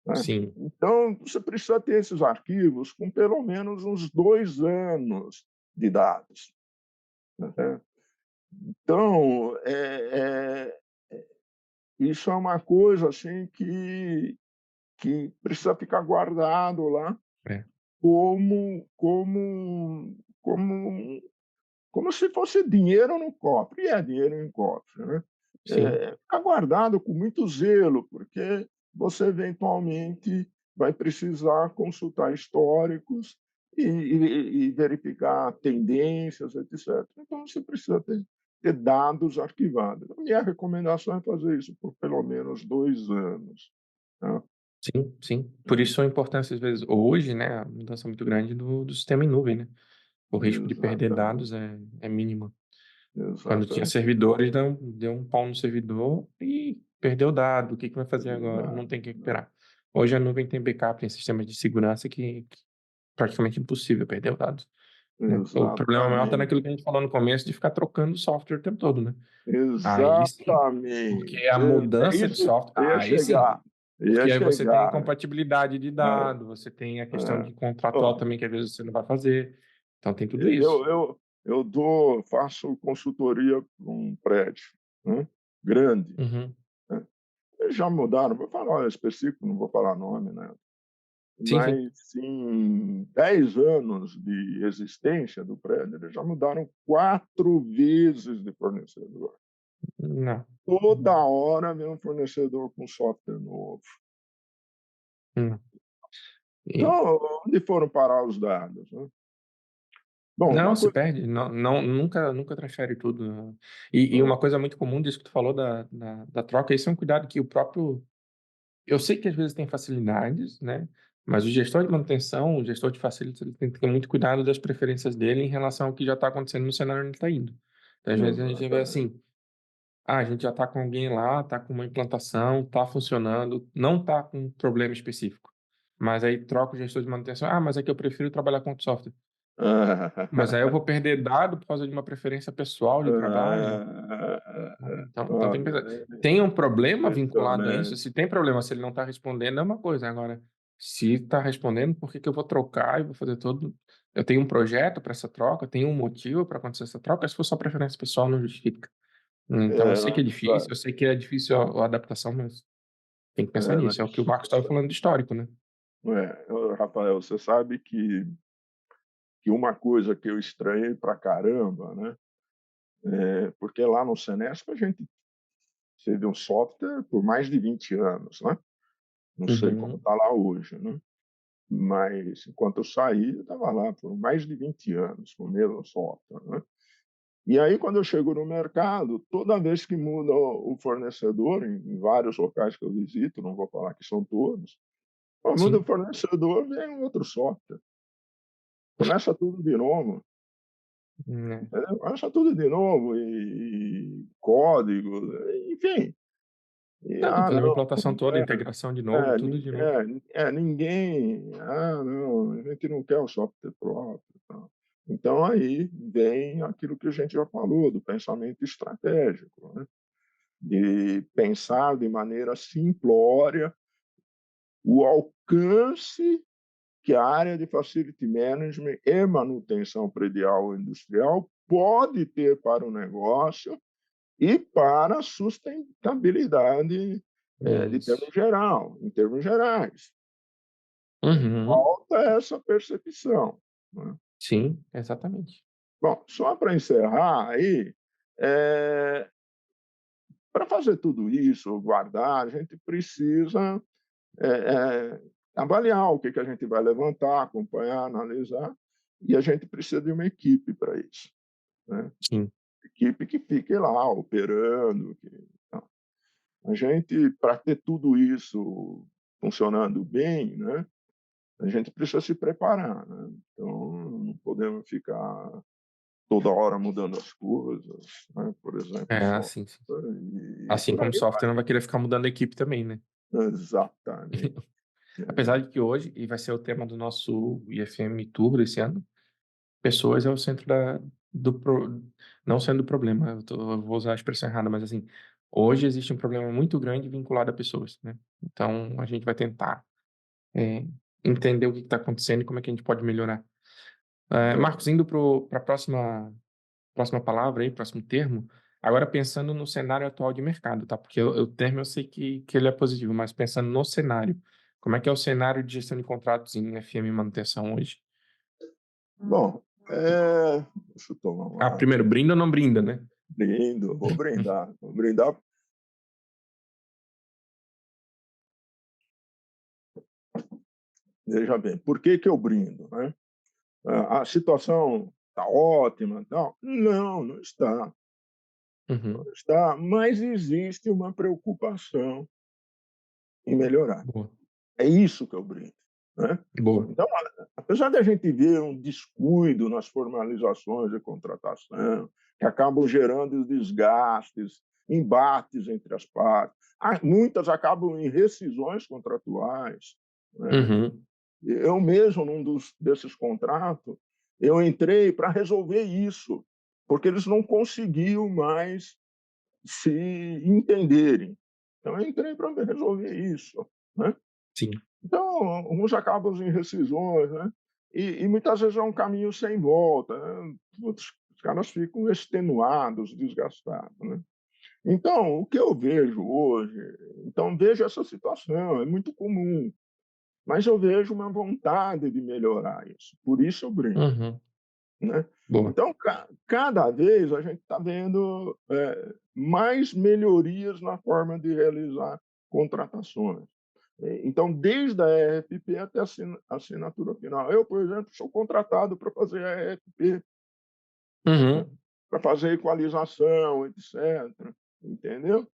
né. Sim, Então, você precisa ter esses arquivos com pelo menos uns 2 anos de dados, né. Então, isso é uma coisa, assim, que precisa ficar guardado lá é. como como se fosse dinheiro no cofre, e é dinheiro em cofre, né. Sim, Fica guardado com muito zelo, porque você eventualmente vai precisar consultar históricos e verificar tendências, etc. Então você precisa ter dados arquivados. A minha recomendação é fazer isso por pelo menos 2 anos, né. sim, sim. Por isso a importância, às vezes, hoje, né, a mudança muito grande do sistema em nuvem, né? O risco de perder Exatamente, dados é mínimo. Quando tinha exatamente, servidores, deu um pau no servidor e perdeu o dado. O que que vai fazer agora? Não exato, tem o que recuperar. Hoje a nuvem tem backup, tem sistemas de segurança que praticamente impossível perder o dado, né? O problema maior está exatamente. naquilo que a gente falou no começo de ficar trocando software o tempo todo, né? Aí sim, porque Exatamente. a É mudança de isso software, ia aí sim, chegar, ia porque aí você tem chegar. incompatibilidade de É, dado, você tem a questão é. de contratual Ó, também, que às vezes você não vai fazer. Então tem tudo isso. eu faço consultoria para um prédio, né, grande, Uhum. né. Eles já mudaram, vou falar específico, não vou falar nome, né, Sim, sim. mas em 10 anos de existência do prédio, eles já mudaram 4 vezes de fornecedor. Não. Toda hora vem um fornecedor com software novo. Não. E Então, onde foram parar os dados, né? Bom, não, uma se coisa perde, nunca transfere tudo, né. E hã, uma coisa muito comum disso que tu falou da troca, isso é um cuidado que o próprio eu sei que às vezes tem facilidades, né, mas o gestor de manutenção, o gestor de facilities, ele tem que ter muito cuidado das preferências dele em relação ao que já está acontecendo no cenário onde ele está indo. Então, às vezes a gente vê exatamente, assim, a gente já está com alguém lá, está com uma implantação, está funcionando, não está com um problema específico. Mas aí troca o gestor de manutenção, mas é que eu prefiro trabalhar com outro software. Mas aí eu vou perder dado por causa de uma preferência pessoal de trabalho, né, então tem que olha, pensar. Tem um problema vinculado a isso? impressionante. Se tem problema, se ele não está respondendo, é uma coisa. Agora, se está respondendo, por que que eu vou trocar e vou fazer todo eu tenho um projeto para essa troca, tenho um motivo para acontecer essa troca, se for só preferência pessoal, não justifica. Então eu sei que é Não, difícil, eu sei que é difícil a adaptação, mas Tem que pensar Mas nisso, é o que o Marcos estava falando de histórico, né. Rafael, você sabe que uma coisa que eu estranhei pra caramba, né, porque lá no Senesp a gente teve um software por mais de 20 anos, né. Não sei como Uhum. está lá hoje, né. Mas enquanto eu saí, eu estava lá por mais de 20 anos com o mesmo software, né. E aí quando eu chego no mercado, toda vez que muda o fornecedor, em vários locais que eu visito, não vou falar que são todos, pô, muda o Sim. fornecedor, vem um outro software. Começa tudo de novo, É. entendeu? Começa tudo de novo código, enfim. Não, tem que fazer uma Não, implantação toda, integração de novo, tudo de novo. ninguém, não, a gente não quer o software próprio, tal. Então aí vem aquilo que a gente já falou, do pensamento estratégico, né, de pensar de maneira simplória o alcance que a área de facility management e manutenção predial industrial pode ter para o negócio e para a sustentabilidade, de termo Isso. geral, em termos gerais. Uhum. Falta essa percepção, né. Sim, exatamente. Bom, só para encerrar aí, eh, para fazer tudo isso, guardar, a gente precisa, avaliar o que que a gente vai levantar, acompanhar, analisar, e a gente precisa de uma equipe para isso, né. Sim. Equipe que fique lá operando, que tal. A gente, para ter tudo isso funcionando bem, né, a gente precisa se preparar, né. Então, não podemos ficar toda hora mudando as coisas, né, por exemplo, É, só assim, sim. e Assim por como aí software vai. não vai querer ficar mudando a equipe também, né. Exatamente. Apesar É. de que hoje, e vai ser o tema do nosso IFM Tour esse ano, pessoas é o centro da do pro não sendo o problema, eu vou usar a expressão errada, mas assim, hoje existe um problema muito grande vinculado a pessoas, né. Então a gente vai tentar, eh, entender o que está acontecendo e como é que a gente pode melhorar. Marcos, indo para a próxima palavra aí, próximo termo, agora pensando no cenário atual de mercado, tá, porque o termo eu sei que ele é positivo, mas pensando no cenário, como é que é o cenário de gestão de contratos em FM e manutenção hoje? Bom, deixa eu tomar uma água. Primeiro, brinda ou não brinda, né? Brindo, vou brindar. Veja bem, por que que eu brindo, né? A situação está ótima, tal? Não, não está, Uhum. não está, mas existe uma preocupação em melhorar. Boa, É isso que eu brindo, né. boa. Então, apesar da gente ver um descuido nas formalizações de contratação, que acabam gerando desgastes, embates entre as partes, muitas acabam em rescisões contratuais, né. Uhum, Eu mesmo, desses contratos, eu entrei para resolver isso, porque eles não conseguiam mais se entenderem. Então eu entrei para resolver isso, né. sim. Então, uns acabam em rescisões, né, e muitas vezes é um caminho sem volta, né, putz, os caras ficam extenuados, desgastados, né. Então, o que eu vejo hoje, então vejo essa situação, é muito comum, mas eu vejo uma vontade de melhorar isso, por isso eu brinco, Uhum, né. boa. Então cada vez a gente está vendo, mais melhorias na forma de realizar contratações. Então, desde a ERP até a assinatura final. Eu, por exemplo, sou contratado para fazer a ERP, né, Uhum, para fazer equalização, etc, entendeu?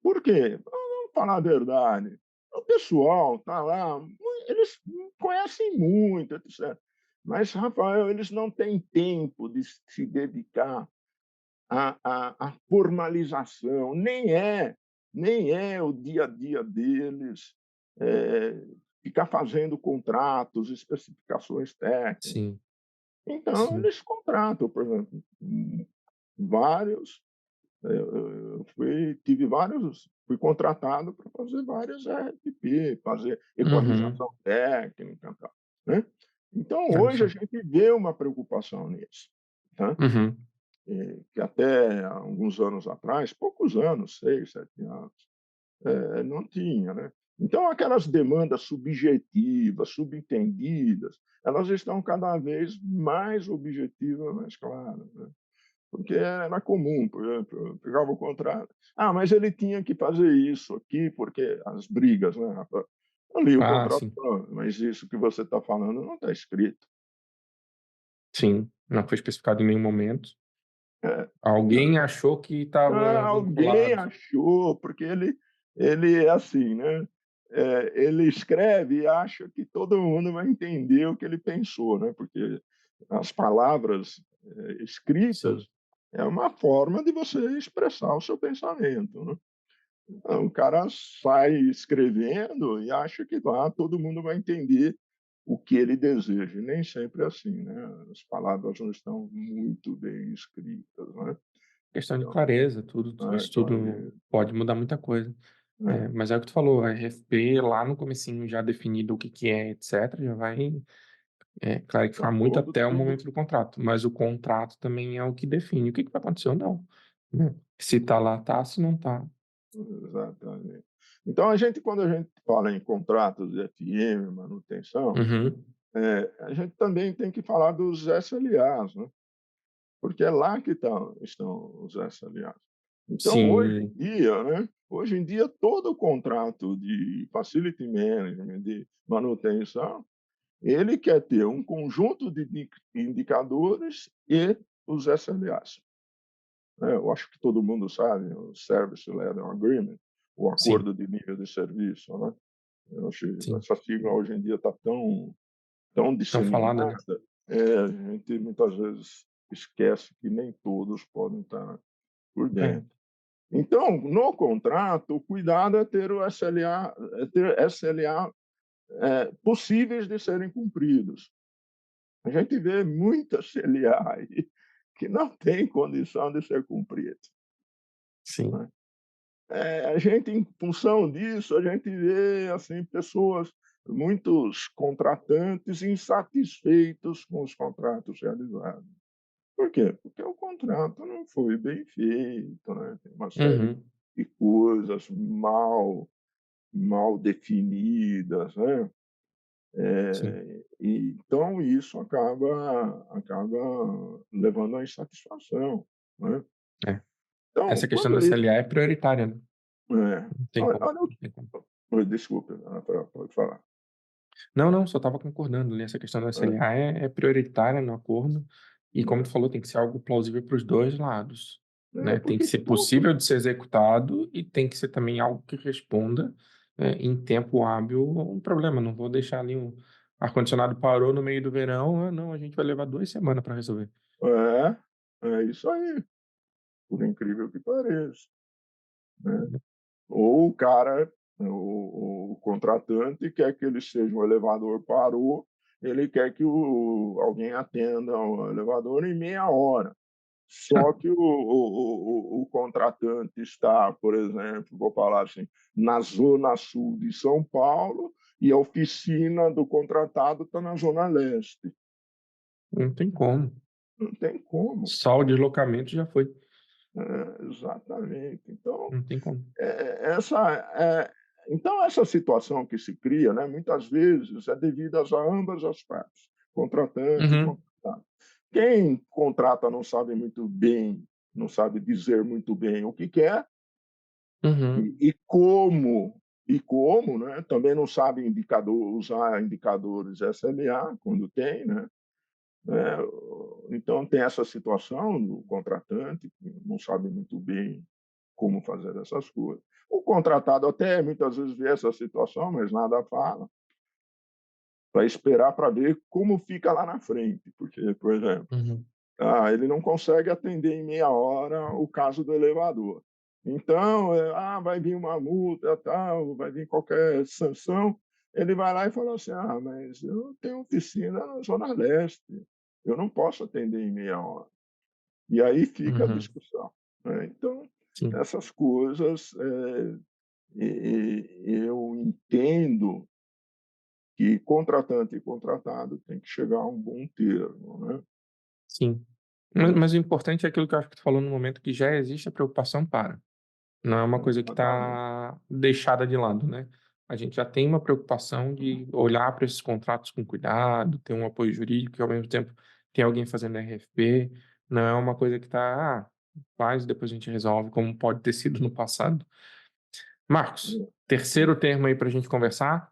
Por quê? Vamos falar a verdade, o pessoal está lá, eles conhecem muito, etc. Mas, Rafael, eles não têm tempo de se dedicar à formalização, nem é o dia a dia deles, ficar fazendo contratos, especificações técnicas. sim, Então sim. eles contratam, por exemplo, vários, eu fui contratado para fazer várias RFP, fazer Uhum. equalização técnica, tal, né. Então Olha hoje a só. gente vê uma preocupação nisso, tá. Uhum, Que até alguns anos atrás, poucos anos, 6, 7 anos, Não tinha, né. Então aquelas demandas subjetivas, subentendidas, elas estão cada vez mais objetivas, mais claras, né. Porque era comum, por exemplo, eu pegava o contrato: "Ah, mas ele tinha que fazer isso aqui, porque" as brigas, né, rapaz. Eu li o Ah, contrato sim, e falava: "Mas isso que você está falando não está escrito". sim, não foi especificado em nenhum momento. É. Alguém achou que estava Alguém vinculado. achou, porque ele é assim, né, ele escreve e acha que todo mundo vai entender o que ele pensou, né, porque as palavras, Sim, escritas é uma forma de você expressar o seu pensamento, né. Então o cara sai escrevendo e acha que todo mundo vai entender o que ele deseja, e nem sempre é assim, né, as palavras não estão muito bem escritas, né. questão de Então, clareza, tudo, isso tudo clareza. pode mudar muita coisa. É, Mas é o que tu falou, a RFP lá no comecinho já definido o que que é, etcétera, já vai, tá clarificar muito todo até o tudo momento do contrato, mas o contrato também é o que define o que que vai acontecer ou não, né. Se tá lá, tá, se não tá. exatamente. Então a gente quando a gente fala em contratos de FM, manutenção, Uhum. a gente também tem que falar dos SLAs, né, porque é lá que estão os SLAs. Então Sim, hoje em dia todo contrato de facility management, de manutenção, ele quer ter um conjunto de indicadores e os SLAs. Né, eu acho que todo mundo sabe, o Service Level Agreement, o sim, acordo de nível de serviço, né. Eu acho que sim. essa sigla hoje em dia está tão Tão falada, né. disseminada, a gente muitas vezes esquece que nem todos podem estar por É, dentro. Então, no contrato, o cuidado é ter o SLA, ter SLA, possíveis de serem cumpridos. A gente vê muita CLA aí que não tem condição de ser cumprida, sim, né. A gente, em função disso, a gente vê, assim, pessoas, muitos contratantes insatisfeitos com os contratos realizados. Por quê? Porque o contrato não foi bem feito, né, tem uma série uhum, de coisas mal definidas, né, sim, e então isso acaba levando à insatisfação, né. é. Então, Essa questão da CLA é prioritária, né, não tem olha como, olha o não tem como. oi, desculpa, pode falar. Não, não, só estava concordando ali, essa questão da É, SLA é prioritária no acordo, e como tu é. falou, tem que ser algo plausível para os 2 lados, É, né, tem que porque ser todo possível de ser executado e tem que ser também algo que responda, em tempo hábil a um problema, não vou deixar ali um ar-condicionado parou no meio do verão, "Ah, não, a gente vai levar 2 semanas para resolver". é, é isso aí, por incrível que pareça, né. Ou o cara, o contratante quer que ele seja o elevador parou, ele quer que alguém atenda o elevador em meia hora. Só que o contratante está, por exemplo, vou falar assim, na zona sul de São Paulo e a oficina do contratado está na zona leste. Não tem como, Não tem como. só o deslocamento já foi, Exatamente. Então, não tem como. essa situação que se cria, né, muitas vezes é devido a ambas as partes, contratante e Uhum, contratado. Quem contrata não sabe muito bem, não sabe dizer muito bem o que quer uhum, e como, né, também não sabe usar indicadores SLA quando tem, né. Então tem essa situação do contratante que não sabe muito bem como fazer essas coisas. O contratado até muitas vezes vê essa situação, mas nada fala, para esperar para ver como fica lá na frente, porque, por exemplo, uhum, ele não consegue atender em meia hora o caso do elevador. Então, vai vir uma multa, tal, vai vir qualquer sanção, ele vai lá e fala assim: "Ah, mas eu tenho oficina na zona leste, eu não posso atender em meia hora". E aí fica a uhum, discussão, né. Então, sim, essas coisas, eu entendo que contratante e contratado tem que chegar a um bom termo, né. sim. Né. Mas o importante é aquilo que eu acho que tu falou no momento que já existe a preocupação para. Não é uma coisa que Exatamente. está deixada de lado, né. A gente já tem uma preocupação de olhar para esses contratos com cuidado, ter um apoio jurídico e, ao mesmo tempo, tem alguém fazendo RFP. Não é uma coisa que está: "Ah, faz, depois a gente resolve", como pode ter sido no passado. Marcos, terceiro termo aí para a gente conversar,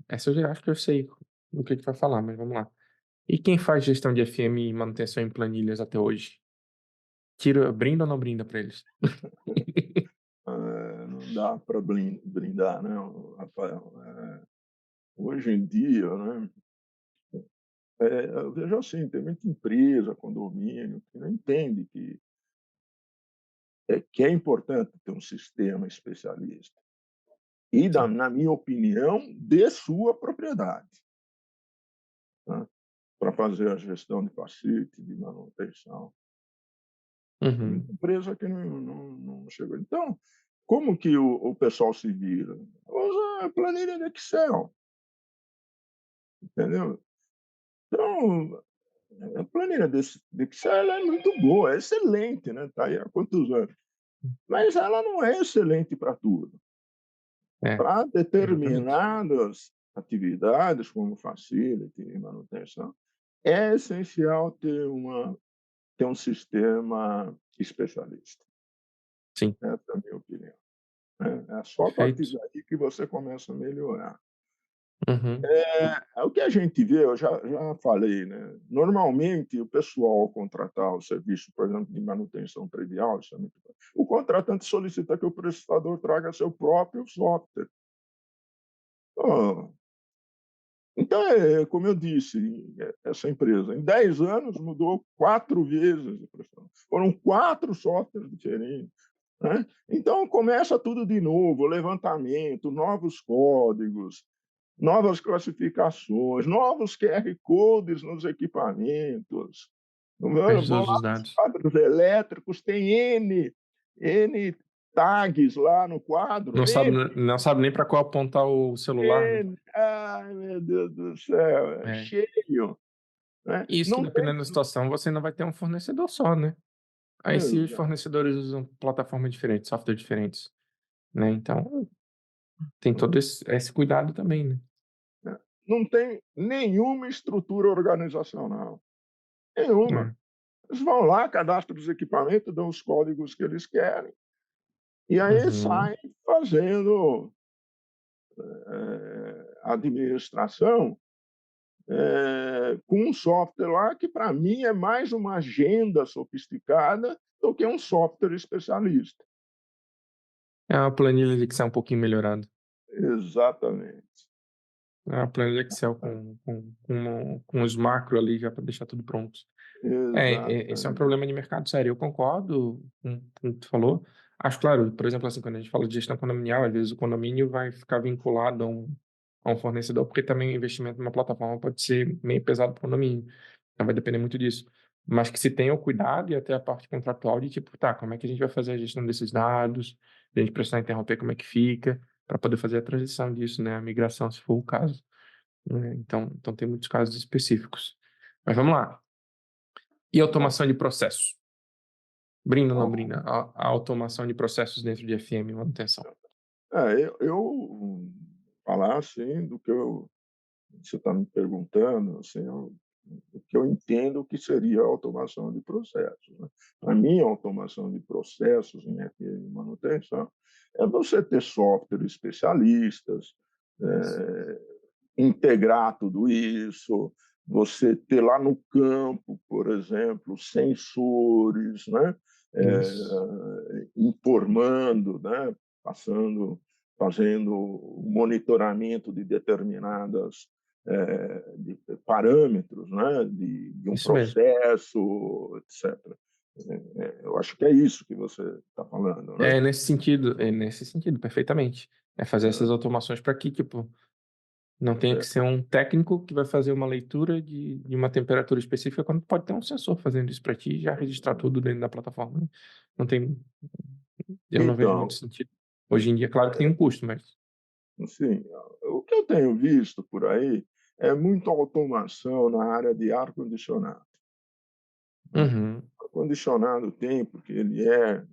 essa eu já acho que eu sei do que vai falar, mas vamos lá. E quem faz gestão de FM e manutenção em planilhas até hoje? Brinda ou não brinda para eles? Não dá para brindar, né, Rafael. Hoje em dia, né, eu vejo assim, tem muita empresa, condomínio, que não entende que é importante ter um sistema especialista e, Sim. na minha opinião, de sua propriedade, né, para fazer a gestão de facility, de manutenção. Tem muita Uhum. empresa que não chegou. Então, como que o pessoal se vira? Usa a planilha de Excel, entendeu? Então, a planilha de Excel ela é muito boa, é excelente, né, está aí há quantos anos. Mas ela não é excelente para tudo. É, Para exatamente. determinadas atividades, como facility e manutenção, é essencial ter um sistema especialista. Sim, Essa é a minha opinião, né. É só a partir perfeito. daí que você começa a melhorar. Uhum. É o que a gente vê, eu já falei, né, normalmente o pessoal ao contratar o serviço, por exemplo, de manutenção predial, isso é muito o contratante solicita que o prestador traga seu próprio software. Hã, então, como eu disse, essa empresa em 10 anos mudou 4 vezes o prestador. Foram 4 softwares diferentes, né. Então começa tudo de novo, levantamento, novos códigos, novas classificações, novos QR codes nos equipamentos. Vão Todos lá os nos dados. quadros elétricos, tem N tags lá no quadro, Não sabe nem para qual apontar o celular, né. Ai, meu Deus do céu, é É. cheio, né. E isso que, Não tem dependendo da situação, você não vai ter um fornecedor só, né. Aí, se os exato, fornecedores usam plataformas diferentes, software diferentes, né, então tem todo esse cuidado também, né. né. Não tem nenhuma estrutura organizacional, nenhuma. É. Eles vão lá, cadastram os equipamentos, dão os códigos que eles querem, e aí Uhum. saem fazendo, administração, com um software lá que para mim é mais uma agenda sofisticada do que um software especialista. É uma planilha de Excel um pouquinho melhorada. Exatamente. É uma planilha Excel com os macros ali já para deixar tudo pronto. Esse é um Exatamente. problema de mercado sério. Eu concordo com o que tu falou. Acho claro, por exemplo, assim, quando a gente fala de gestão condominial, às vezes o condomínio vai ficar vinculado a um fornecedor, porque também o investimento numa plataforma pode ser meio pesado para o condomínio. Então vai depender muito disso. Mas que se tenha o cuidado e até a parte contratual de tipo, tá, como é que a gente vai fazer a gestão desses dados, de a gente precisar interromper, como é que fica, para poder fazer a transição disso, né, a migração, se for o caso, né. Então tem muitos casos específicos. Mas vamos lá. E Bom, automação de processos? Brinda ou não ó, brinda? A automação de processos dentro de FM e manutenção. eu falar, assim, do que você está me perguntando, assim, o que eu entendo que seria a automação de processos, né. Para mim, a automação de processos em FM e manutenção é você ter software especialistas, eh, integrar tudo isso, você ter lá no campo, por exemplo, sensores, né, Isso, informando, né, passando fazendo o monitoramento de determinadas, de parâmetros, né, de um isso mesmo. processo, etcétera. Eu acho que é isso que você está falando, né. É nesse sentido, perfeitamente. É fazer essas automações para que, tipo, não tenha que ser um técnico que vai fazer uma leitura de uma temperatura específica, quando pode ter um sensor fazendo isso para ti e já registrar tudo dentro da plataforma, né. Não tem Eu não vejo muito Então, sentido. Hoje em dia, claro que tem um custo, mas assim, o que eu tenho visto por aí é muita automação na área de ar-condicionado, né. uhum, Ar-condicionado tem, porque ele é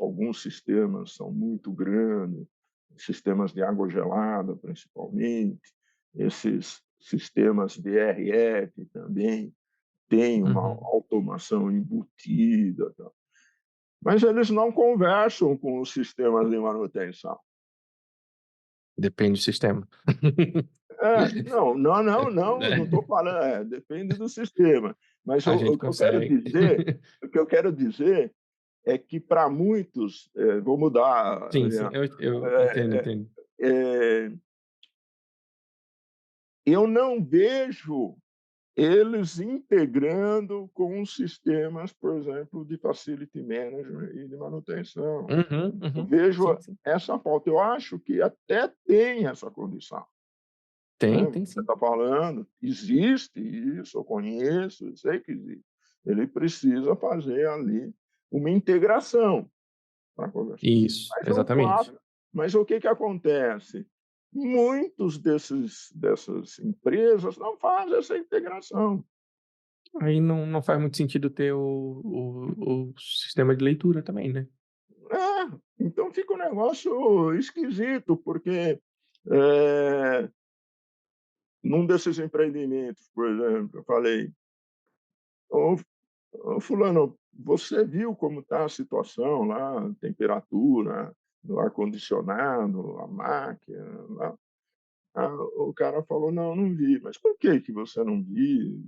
alguns sistemas são muito grandes, sistemas de água gelada, principalmente, esses sistemas de RF também têm uma Uhum. automação embutida, tá? Mas eles não conversam com os sistemas de manutenção. Depende do sistema. Não estou falando, depende do sistema. Mas A gente consegue. o que eu quero dizer é que para muitos, vou mudar a Sim, sim, minha, eu entendo, eh entendo. eh, eu não vejo eles integrando com os sistemas, por exemplo, de facility management e de manutenção. Uhum, Eu uhum. vejo Sim, sim. essa falta. Eu acho que até tem essa condição, Tem, né. tem Você sim. está falando, existe isso, eu conheço, eu sei que existe. Ele precisa fazer ali uma integração para conversar. Isso, Mas o exatamente. fato mas o que que acontece? Muitos dessas empresas não fazem essa integração. Aí não faz muito sentido ter o sistema de leitura também, né. Então fica um negócio esquisito, porque, eh, num desses empreendimentos, por exemplo, eu falei: "Ô ô fulano, você viu como está a situação lá, a temperatura do ar-condicionado, a máquina lá?" Ah, o cara falou: "Não, não vi". "Mas por que você não viu?"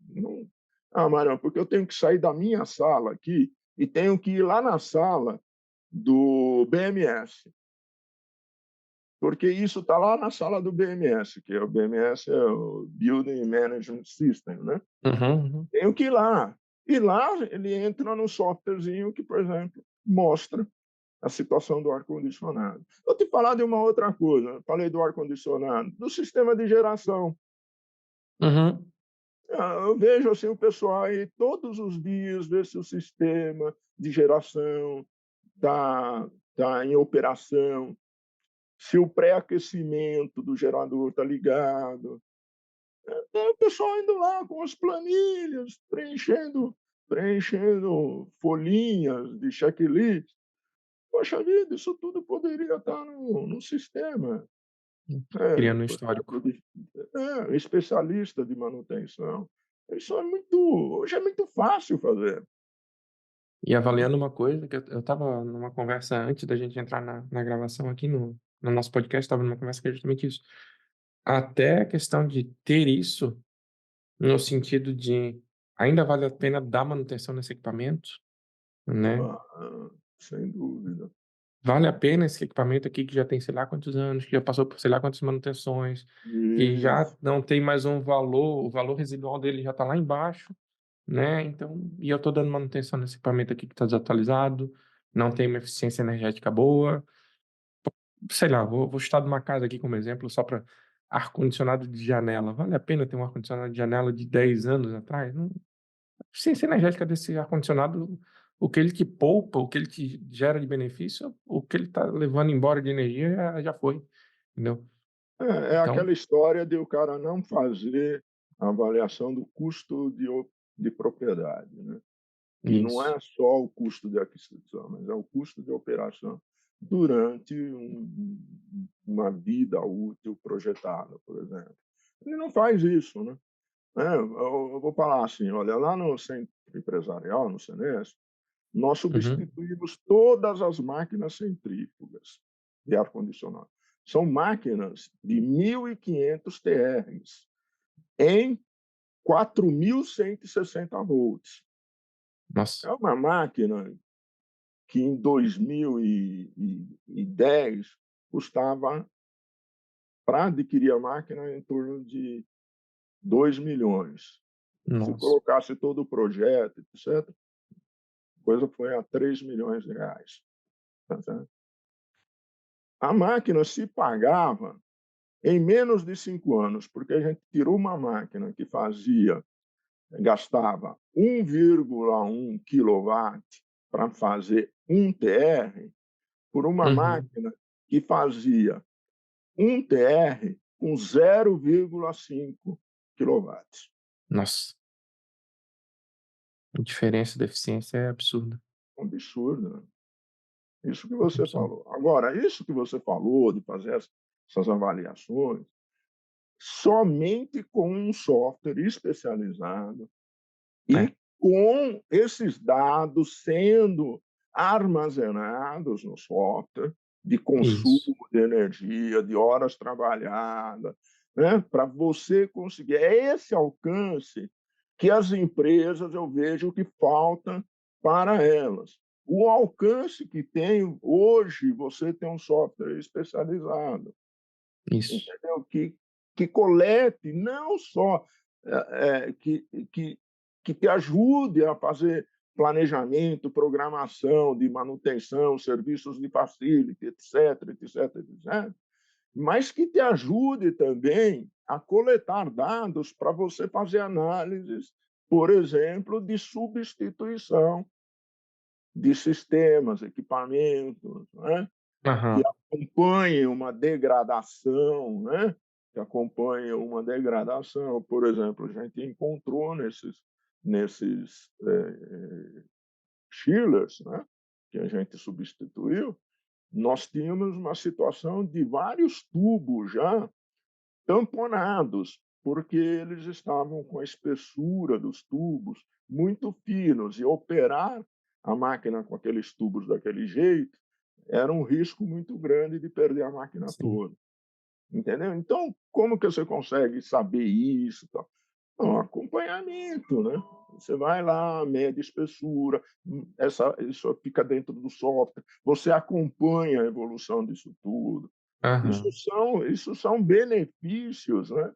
Não. "Ah, Mariano, porque eu tenho que sair da minha sala aqui e tenho que ir lá na sala do BMS, porque isso está lá na sala do BMS", que é o BMS, é o Building Management System, né. Uhum, uhum. Tenho que ir lá. E lá ele entra no softwarezinho que, por exemplo, mostra a situação do ar-condicionado. Vou te falar de uma outra coisa, falei do ar-condicionado, do sistema de geração. Uhum. Eu vejo, assim, o pessoal aí todos os dias ver se o sistema de geração tá em operação, se o pré-aquecimento do gerador está ligado. Tem o pessoal indo lá com as planilhas, preenchendo folhinhas de checklist. Poxa vida, isso tudo poderia estar no sistema. Criando um Por histórico. exemplo, especialista de manutenção. Isso é muito hoje é muito fácil fazer, E né. avaliando uma coisa que eu estava numa conversa antes da gente entrar na gravação aqui no nosso podcast, estava numa conversa que é justamente isso. Até a questão de ter isso, no sentido de ainda vale a pena dar manutenção nesse equipamento, né. Ah, sem dúvida. Vale a pena esse equipamento aqui que já tem sei lá quantos anos, que já passou por sei lá quantas manutenções, que já Isso. não tem mais um valor, o valor residual dele já está lá embaixo, né, então e eu estou dando manutenção nesse equipamento aqui que está desatualizado, não tem uma eficiência energética boa, sei lá, vou chutar de uma casa aqui como exemplo só para ar-condicionado de janela, vale a pena ter um ar-condicionado de janela de 10 anos atrás? Não, a eficiência energética desse ar-condicionado, o que ele te poupa, o que ele te gera de benefício, o que ele está levando embora de energia já foi, entendeu? É Então aquela história de o cara não fazer a avaliação do custo de propriedade, né, que não isso. é só o custo de aquisição, mas é o custo de operação durante uma vida útil projetada, por exemplo. Ele não faz isso, né. Eu vou falar assim, olha, lá no centro empresarial, no Senesp, nós Uhum. substituímos todas as máquinas centrífugas de ar-condicionado. São máquinas de 1.500 TRs em 4.160 volts. Nossa, É uma máquina que em 2010 custava, para adquirir a máquina, em torno de 2 milhões. Se nossa. colocasse todo o projeto, etc., a coisa foi a 3 milhões de reais. Tá certo? A máquina se pagava em menos de 5 anos, porque a gente tirou uma máquina que gastava 1,1 quilowatt para fazer 1 TR, por uma Uhum. máquina que fazia 1 TR com 0,5 quilowatts. Nossa, a diferença da eficiência é absurda. um absurdo, né? Isso que você Concepção. falou. Agora, isso que você falou de fazer essas avaliações, somente com um software especializado É, e com esses dados sendo armazenados no software, de isso, consumo de energia, de horas trabalhadas, né, para você conseguir é esse alcance que as empresas eu vejo que falta para elas. O alcance que tem hoje, você tem um software especializado, isso, entendeu? Que colete não só que, que, que te ajude a fazer planejamento, programação de manutenção, serviços de facility, etc, etc, etc, mas que te ajude também a coletar dados para você fazer análises, por exemplo, de substituição de sistemas, equipamentos, né? Que aham, acompanhem uma degradação, né? Que acompanhem uma degradação. Por exemplo, a gente encontrou nesses chillers, né? Que a gente substituiu, nós tínhamos uma situação de vários tubos já tamponados, porque eles estavam com a espessura dos tubos muito finos e operar a máquina com aqueles tubos daquele jeito era um risco muito grande de perder a máquina sim, toda, entendeu? Então, como que você consegue saber isso, tal? Não, acompanhamento, né? Você vai lá, mede espessura, isso fica dentro do software, você acompanha a evolução disso tudo. aham. Isso são benefícios, né,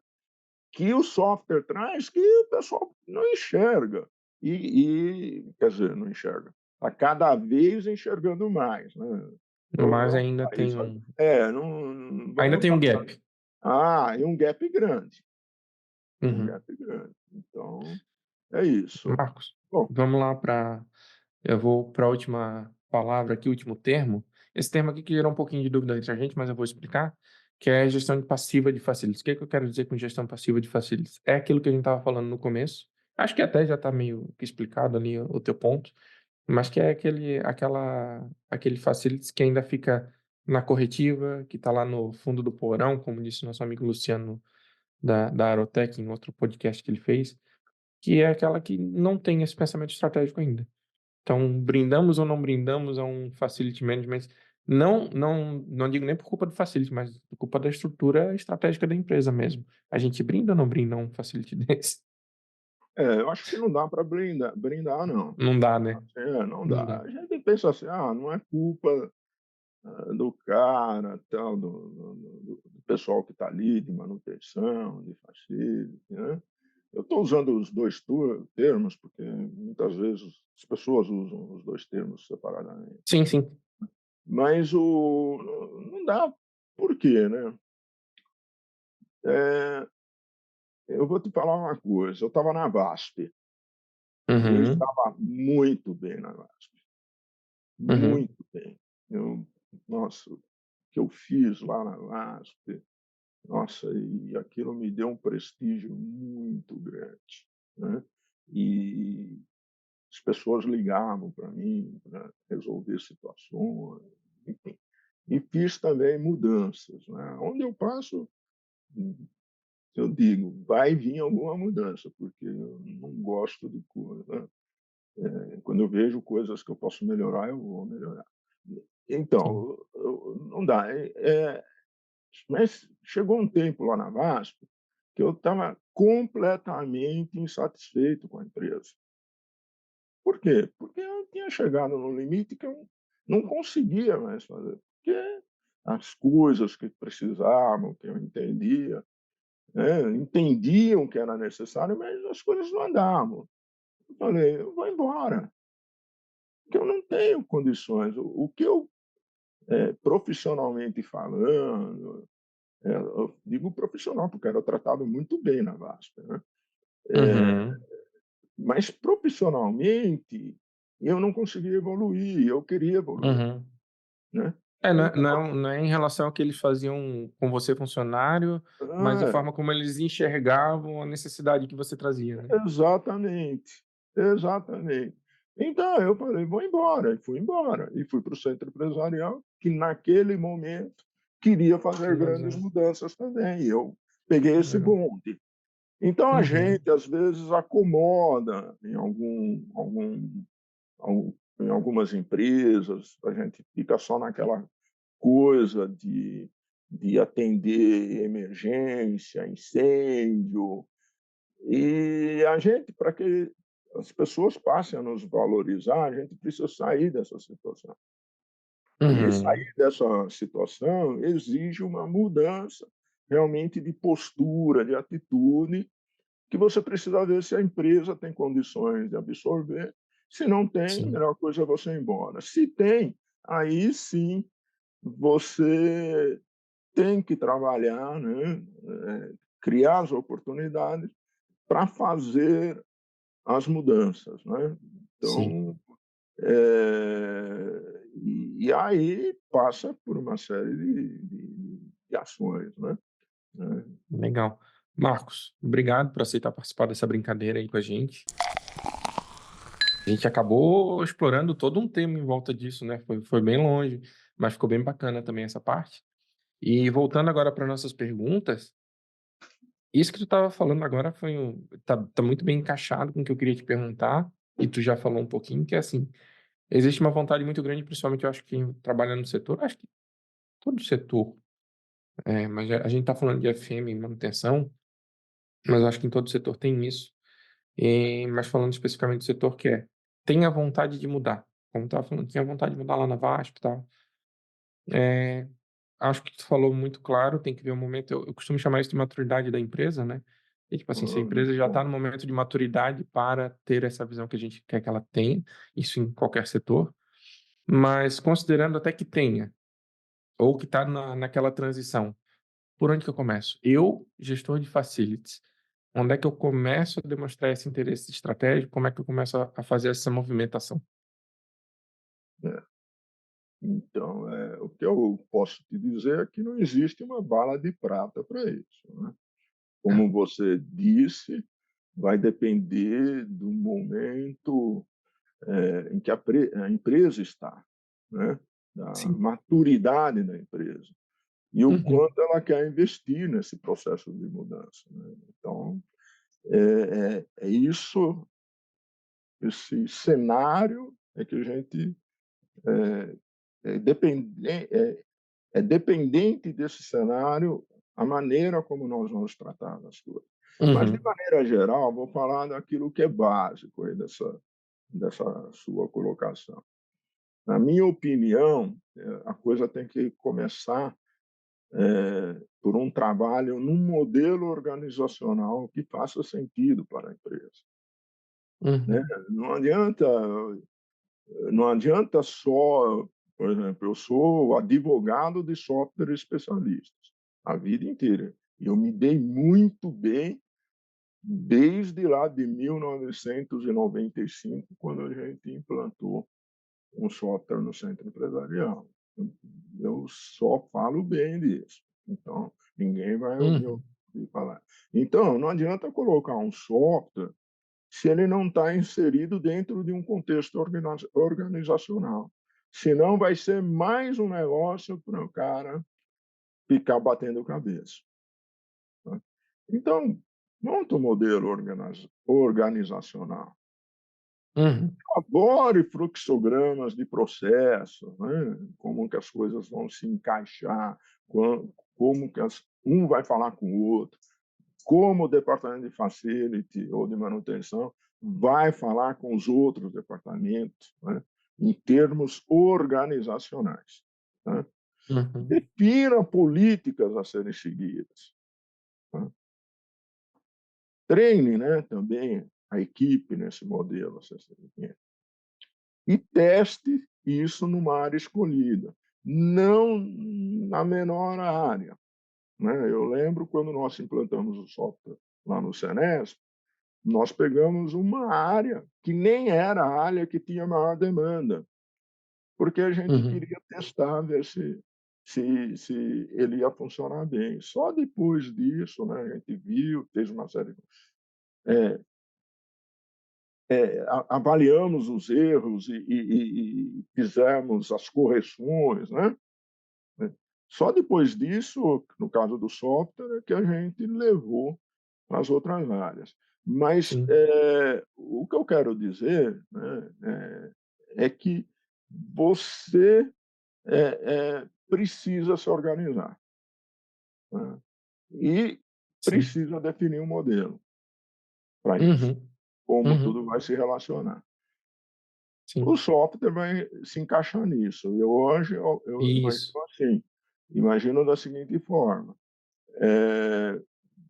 que o software traz que o pessoal não enxerga. Quer dizer, não enxerga. Está cada vez enxergando mais, né. Mas Vamos ainda falar tem isso um não ainda vamos tem um passar gap. e um gap grande, um Uhum. gap grande. Então, é isso. Marcos, Bom, vamos lá para eu vou para a última palavra aqui, o último termo. Esse termo aqui que gerou um pouquinho de dúvida entre a gente, mas eu vou explicar, que é gestão de passiva de facilities. O que que eu quero dizer com gestão passiva de facilities? É aquilo que a gente estava falando no começo. Acho que até já está meio que explicado ali o teu ponto, mas que é aquele facilities que ainda fica na corretiva, que está lá no fundo do porão, como disse nosso amigo Luciano da Aerotech, em outro podcast que ele fez, que é aquela que não tem esse pensamento estratégico ainda. Então, brindamos ou não brindamos a um facility management, não digo nem por culpa do facility, mas por culpa da estrutura estratégica da empresa mesmo. A gente brinda ou não brinda um facility desse? eu acho que não dá para brindar não. Não dá, né? Não Não dá. dá. A gente pensa assim: não é culpa do cara, tal, do pessoal que está ali, de manutenção, de facility, né? Eu estou usando os dois termos, porque muitas vezes as pessoas usam os dois termos separadamente. Sim, sim. Mas não dá. Por quê, né? Eh, eu vou te falar uma coisa, eu estava na VASP, eu Uhum, estava muito bem na VASP, uhum, muito bem. Eu Nossa, o que eu fiz lá na VASP, nossa, e aquilo me deu um prestígio muito grande, né. E as pessoas ligavam para mim para resolver situações, enfim. E fiz também mudanças, né. Onde eu passo, eu digo: "Vai vir alguma mudança", porque eu não gosto de coisa, quando eu vejo coisas que eu posso melhorar, eu vou melhorar. sim. Então, não dá. Mas chegou um tempo lá na VASP que eu estava completamente insatisfeito com a empresa. Por quê? Porque eu tinha chegado no limite que eu não conseguia mais fazer, porque as coisas que precisavam, que eu entendia, né, entendiam que era necessário, mas as coisas não andavam. Eu falei: "Eu vou embora, porque eu não tenho condições". O que eu, profissionalmente falando, eu digo profissional, porque era tratado muito bem na VASP, né. Uhum, Mas profissionalmente, eu não conseguia evoluir, eu queria evoluir, uhum. né. É, Então não é em relação ao que eles faziam com você funcionário, mas a é, forma como eles enxergavam a necessidade que você trazia, né? exatamente, exatamente. Então eu falei: "Vou embora", e fui embora. E fui para o centro empresarial, que naquele momento queria fazer grandes Finalizando. mudanças também, e eu peguei esse Legal. bonde. Então a Uhum. gente, às vezes, acomoda em em algumas empresas, a gente fica só naquela coisa de atender emergência, incêndio, e a gente, para que as pessoas passem a nos valorizar, a gente precisa sair dessa situação. E Uhum. sair dessa situação exige uma mudança realmente de postura, de atitude, que você precisa ver se a empresa tem condições de absorver. Se não tem, a Sim, melhor coisa é você ir embora. Se tem, aí sim você tem que trabalhar, né, criar as oportunidades para fazer as mudanças, né. sim. Então, e aí passa por uma série de ações, né. Legal. Marcos, obrigado por aceitar participar dessa brincadeira aí com a gente. A gente acabou explorando todo um tema em volta disso, né? Foi bem longe, mas ficou bem bacana também essa parte. E voltando agora para nossas perguntas, isso que tu estava falando agora tá muito bem encaixado com o que eu queria te perguntar, e tu já falou um pouquinho, que é assim, existe uma vontade muito grande, principalmente eu acho que quem trabalha no setor, acho que todo setor, mas a gente tá falando de FM e manutenção, mas eu acho que em todo setor tem isso. Mas falando especificamente do setor que tem a vontade de mudar, como estava falando, tinha vontade de mudar lá na Vasco e tal. Eh, Acho que tu falou muito claro, tem que ver o momento, eu costumo chamar isso de maturidade da empresa, né, e tipo assim, se a Muito empresa já está bom. no momento de maturidade para ter essa visão que a gente quer que ela tenha, isso em qualquer setor, mas considerando até que tenha, ou que está naquela transição, por onde que eu começo? Eu, gestor de facilities, onde é que eu começo a demonstrar esse interesse estratégico? Como é que eu começo a fazer essa movimentação? É. Então, o que eu posso te dizer é que não existe uma bala de prata para isso, né. É, Como você disse, vai depender do momento, em que a empresa está, né, da sim. maturidade da empresa e o Uhum, quanto ela quer investir nesse processo de mudança, né. Então, é isso, esse cenário é que a gente, eh, é depende é dependente desse cenário a maneira como nós vamos tratar das coisas. Mas, de uhum, maneira geral, vou falar daquilo que é básico aí dessa sua colocação. Na minha opinião, a coisa tem que começar, por um trabalho num modelo organizacional que faça sentido para a empresa, né. uhum, Não adianta não adianta só, por exemplo, eu sou advogado de software especialistas, a vida inteira. E eu me dei muito bem desde lá de 1995, quando a gente implantou um software no centro empresarial. Eu só falo bem disso, então ninguém vai uhum, ouvir falar. Então, não adianta colocar um software se ele não está inserido dentro de um contexto organizacional. Senão vai ser mais um negócio para o cara ficar batendo cabeça, né. Então, monta um modelo organizacional, uhum, elabore fluxogramas de processo, né, como que as coisas vão se encaixar, como que um vai falar com o outro, como o departamento de facility ou de manutenção vai falar com os outros departamentos, né, em termos organizacionais, né. uhum, Defina políticas a serem seguidas, né. Treine, né, também a equipe nesse modelo a ser seguido. E teste isso numa área escolhida, não na menor área, né. Eu lembro quando nós implantamos o software lá no Senesp, nós pegamos uma área que nem era a área que tinha maior demanda, porque a gente uhum, queria testar, ver se ele ia funcionar bem. Só depois disso, né, a gente viu, fez uma série avaliamos os erros e fizemos as correções, né? Só depois disso, no caso do software, é que a gente levou para as outras áreas. Mas, Sim. o que eu quero dizer, né, é que você, precisa se organizar, né, e Sim. precisa definir um modelo para isso, Uhum. como tudo Uhum. vai se relacionar. O Sim. software vai se encaixar nisso. E hoje eu imagino Isso. assim, imagino da seguinte forma: eh,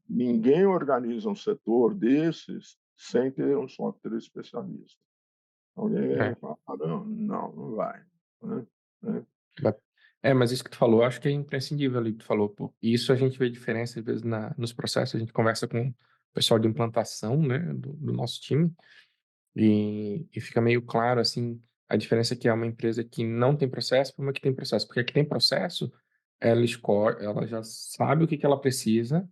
ninguém organiza um setor desses sem ter um software especialista. Alguém É. fala: "Ah, não, não, não vai", né. Ba mas isso que tu falou, acho que é imprescindível ali que tu falou, pô. E isso a gente vê diferença, às vezes, nos processos, a gente conversa com o pessoal de implantação, né, do nosso time, e fica meio claro, assim, a diferença que é uma empresa que não tem processo para uma que tem processo. Porque a que tem processo, ela já sabe o que que ela precisa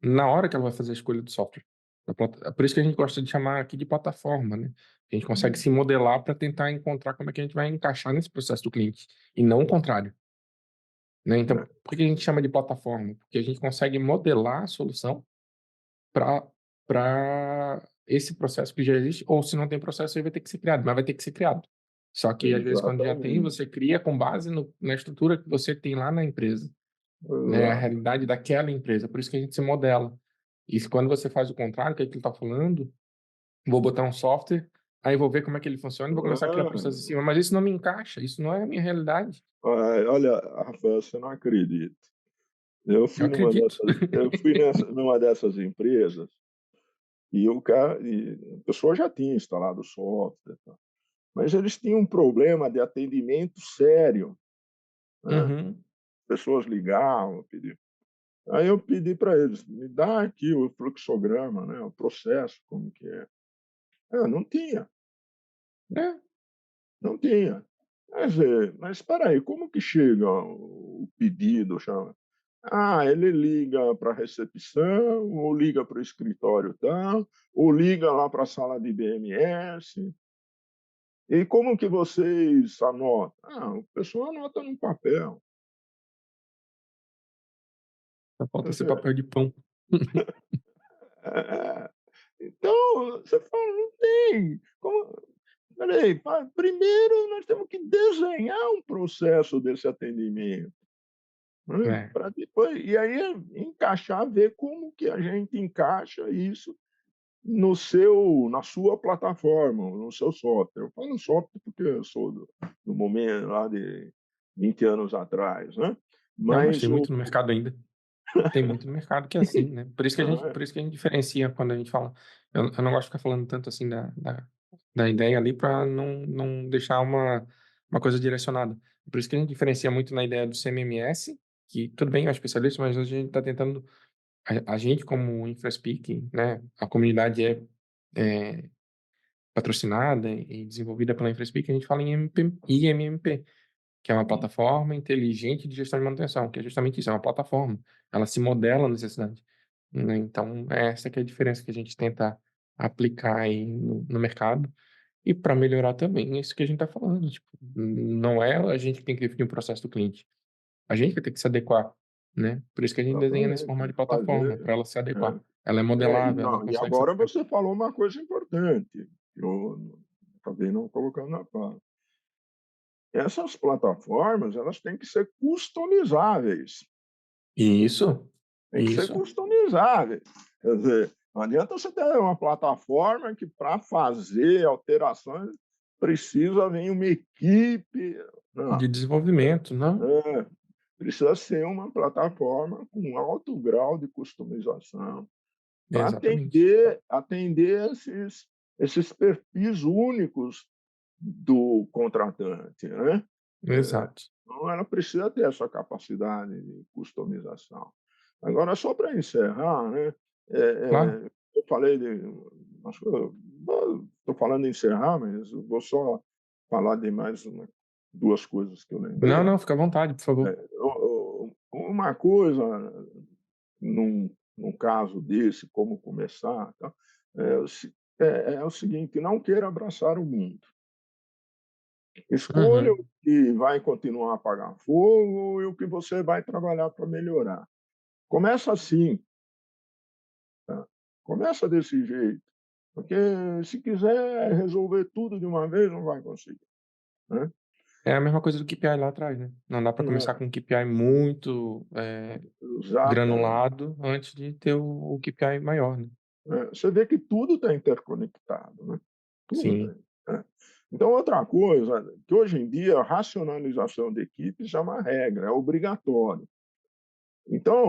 na hora que ela vai fazer a escolha do software. É por isso que a gente gosta de chamar aqui de plataforma, né. A gente consegue Hum, se modelar para tentar encontrar como é que a gente vai encaixar nesse processo do cliente, e não o contrário, né. Então, né, por que a gente chama de plataforma? Porque a gente consegue modelar a solução para esse processo que já existe, ou se não tem processo, aí vai ter que ser criado, mas vai ter que ser criado. Só que, às vezes, quando já tem, exatamente, você cria com base na estrutura que você tem lá na empresa, né, a exato. realidade daquela empresa, por isso que a gente se modela. E quando você faz o contrário, que é o que ele está falando, vou botar um software, aí vou ver como é que ele funciona e vou começar a criar processos em cima, mas isso não me encaixa, isso não é a minha realidade. Olha, Rafael, você não acredita. Eu acredito. Eu fui numa dessas empresas e a pessoa já tinha instalado o software e tal, mas eles tinham um problema de atendimento sério, né. Uhum. Pessoas ligavam, pediam. Aí eu pedi para eles: "Me dá aqui o fluxograma, né, o processo, como que é". Não tinha, É, não tinha. Quer dizer, mas espera aí, como que chega o pedido, chama? Ele liga para a recepção, ou liga para o escritório tal, ou liga lá para a sala de BMS. E como que vocês anotam? O pessoal anota num papel. só Quer falta ser dizer, papel de pão. é, então, você fala: "Não tem, como". Espera aí, primeiro nós temos que desenhar um processo desse atendimento, né, É, pra depois e aí encaixar, ver como que a gente encaixa isso na sua plataforma, no seu software. Eu falo software porque eu sou do momento lá de 20 anos atrás, né. não, mas tem Mas o muito no mercado ainda. Tem muito no mercado que é assim, né. ah, Por isso que a gente diferencia quando a gente fala, eu não gosto de ficar falando tanto assim da ideia ali para não deixar uma coisa direcionada. Por isso que a gente diferencia muito na ideia do CMMS, que tudo bem, é um especialista, mas hoje a gente está tentando, a gente como InfraSpeak, né, a comunidade é patrocinada e desenvolvida pela InfraSpeak, a gente fala em IMMP, que é uma plataforma inteligente de gestão de manutenção, que é justamente isso, é uma plataforma. Ela se modela a necessidade, né. Então, é essa que é a diferença que a gente tenta aplicar aí no mercado, e para melhorar também é isso que a gente está falando, tipo, não é a gente que tem que definir o processo do cliente, a gente vai ter que se adequar, né. Por isso que a gente desenha nesse exatamente, formato tem de que plataforma, fazer para ela se adequar. é. Ela é E modelável, ela não, e consegue ser agora você falou uma coisa importante, que eu acabei não colocando na fala. Essas plataformas, elas têm que ser customizáveis, isso, têm que ser isso, customizáveis. Quer dizer, não adianta você ter uma plataforma que para fazer alterações precisa vir uma equipe, não, de desenvolvimento, não, é, precisa ser uma plataforma com alto grau de customização. Para exatamente, atender esses perfis únicos do contratante, né. exato. Então ela precisa ter essa capacidade de customização. Agora só para encerrar, né, Claro. eu falei de acho que estou falando em encerrar, mas eu vou só falar de mais 2 coisas que eu Não, lembrei. não, fica à vontade, por favor. Uma coisa num caso desse, como começar, tal, é o seguinte: não queira abraçar o mundo. Escolha o Uhum. que vai continuar a apagar fogo e o que você vai trabalhar para melhorar. Começa assim, tá? Começa desse jeito, porque se quiser resolver tudo de uma vez, não vai conseguir, né. É a mesma coisa do KPI lá atrás, né. Não dá para começar É, com um KPI muito, exatamente. granulado antes de ter o KPI maior, né. Você vê que tudo está interconectado, né, tudo. Sim, Então outra coisa, que hoje em dia a racionalização de equipes é uma regra, é obrigatório. Então,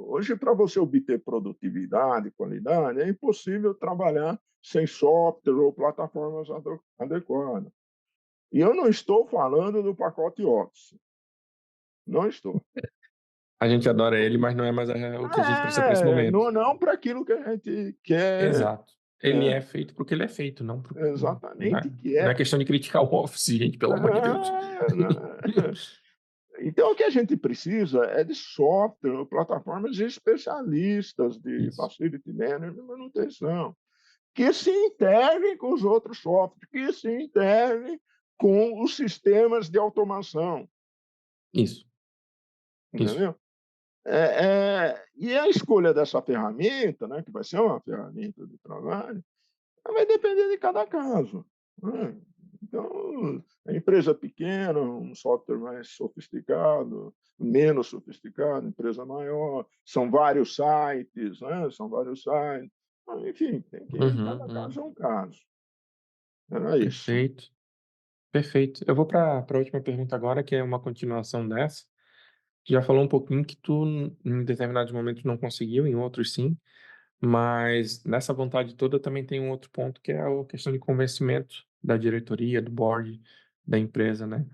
hoje para você obter produtividade, qualidade, é impossível trabalhar sem software ou plataformas adequadas. E eu não estou falando do pacote Office, não estou. a gente adora ele, mas não é mais o que a gente precisa para esse momento. Não para aquilo que a gente quer, Exato. Ele é feito porque ele é feito, não para não exatamente é que não é é. questão de criticar o Office, gente, pelo amor de Deus. Né. Então o que a gente precisa é de software, plataformas especialistas de Isso. facility management e manutenção, que se integrem com os outros softwares, que se integrem com os sistemas de automação, Isso, isso. entendeu? E a escolha dessa ferramenta, né, que vai ser uma ferramenta de trabalho, ela vai depender de cada caso, né. Então, a empresa pequena, um software mais sofisticado, menos sofisticado, empresa maior, são vários sites, né, são vários sites. Enfim, tem que Uhum, cada caso uhum. é um caso. Era isso. Perfeito, perfeito. Eu vou para a última pergunta agora, que é uma continuação dessa. Tu já falou um pouquinho que tu, em determinados momentos, não conseguiu, em outros sim, mas nessa vontade toda também tem um outro ponto, que é a questão de convencimento da diretoria, do board da empresa, né?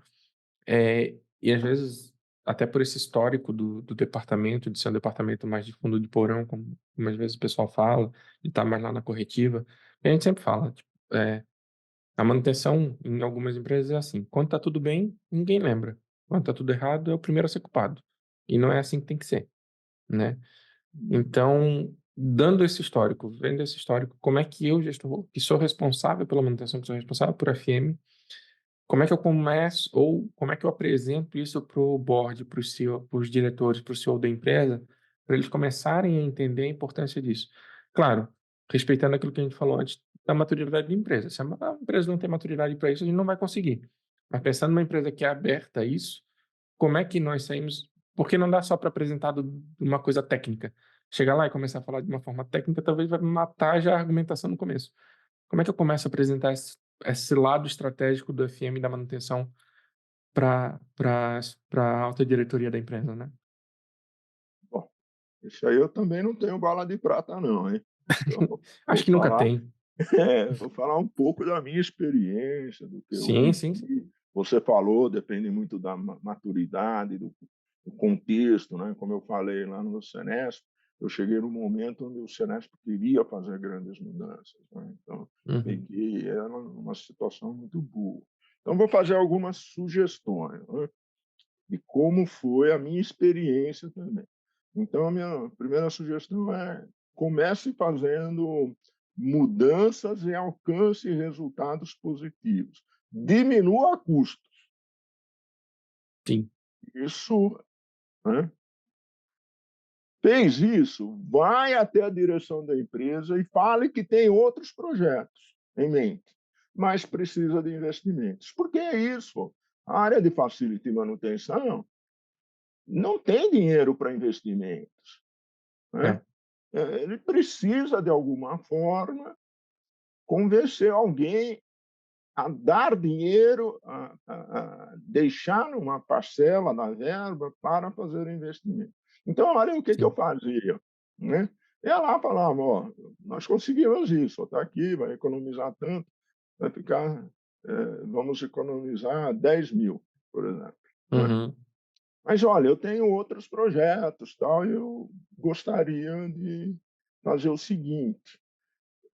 E às vezes, até por esse histórico do departamento, de ser um departamento mais de fundo de porão, como às vezes o pessoal fala, de estar mais lá na corretiva, a gente sempre fala, tipo, a manutenção em algumas empresas é assim, quando tá tudo bem, ninguém lembra. Quando tá tudo errado, é o primeiro a ser culpado. E não é assim que tem que ser, né? Então, dando esse histórico, vendo esse histórico, como é que eu, gestor, que sou responsável pela manutenção, que sou responsável por FM, como é que eu começo, ou como é que eu apresento isso para o board, para o CEO, para os diretores, para o CEO da empresa, para eles começarem a entender a importância disso? Claro, respeitando aquilo que a gente falou antes da maturidade da empresa. Se a empresa não tem maturidade para isso, a gente não vai conseguir. Mas pensando numa empresa que é aberta a isso, como é que nós saímos? Porque não dá só para apresentar uma coisa técnica. Chegar lá e começar a falar de uma forma técnica, talvez vai matar já a argumentação no começo. Como é que eu começo a apresentar esse lado estratégico do FM da manutenção para a alta diretoria da empresa, né? Bom, isso aí eu também não tenho bala de prata não, hein. Então Acho vou que nunca falar tem. vou falar um pouco da minha experiência, do que eu Sim, sim, sim. vivi. Você falou, depende muito da maturidade, do contexto, né, como eu falei lá no Senesp, eu cheguei num momento onde o Senesp queria fazer grandes mudanças, né, então Uhum. peguei ela numa situação muito boa. Então vou fazer algumas sugestões, né, de como foi a minha experiência também. Então a minha primeira sugestão é: comece fazendo mudanças e alcance resultados positivos. Diminua custos. Sim. Isso, né. Fez isso, vai até a direção da empresa e fale que tem outros projetos em mente, mas precisa de investimentos. Porque é isso, a área de facility e manutenção não tem dinheiro para investimentos, né. É. Ele precisa, de alguma forma, convencer alguém a dar dinheiro, a deixar uma parcela da verba para fazer o investimento. Então, olha o que eu Sim. fazia, né. Ia lá, falava: "Ó, nós conseguimos isso, está aqui, vai economizar tanto, vai ficar, vamos economizar 10.000, por exemplo, né. Uhum. Mas olha, eu tenho outros projetos, tal, e eu gostaria de fazer o seguinte: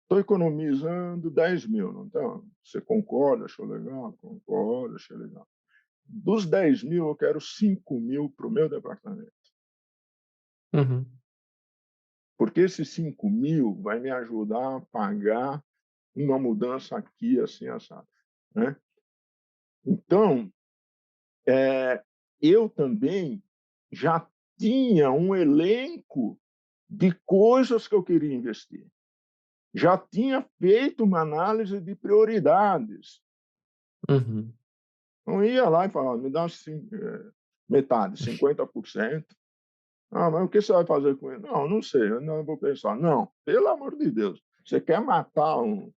estou economizando 10.000, não tá? Você concorda? Achou legal? Concordo, achei legal. Dos 10.000, eu quero 5.000 para o meu departamento, Uhum. porque esses 5.000 vai me ajudar a pagar uma mudança aqui, assim, assado, né. Então, eu também já tinha um elenco de coisas que eu queria investir. Já tinha feito uma análise de prioridades. Uhum. Não ia lá e falava: "Me dá metade, 50%". "Ah, mas o que você vai fazer com ele?". "Não, não sei, eu não vou pensar". "Não, pelo amor de Deus, você quer matar um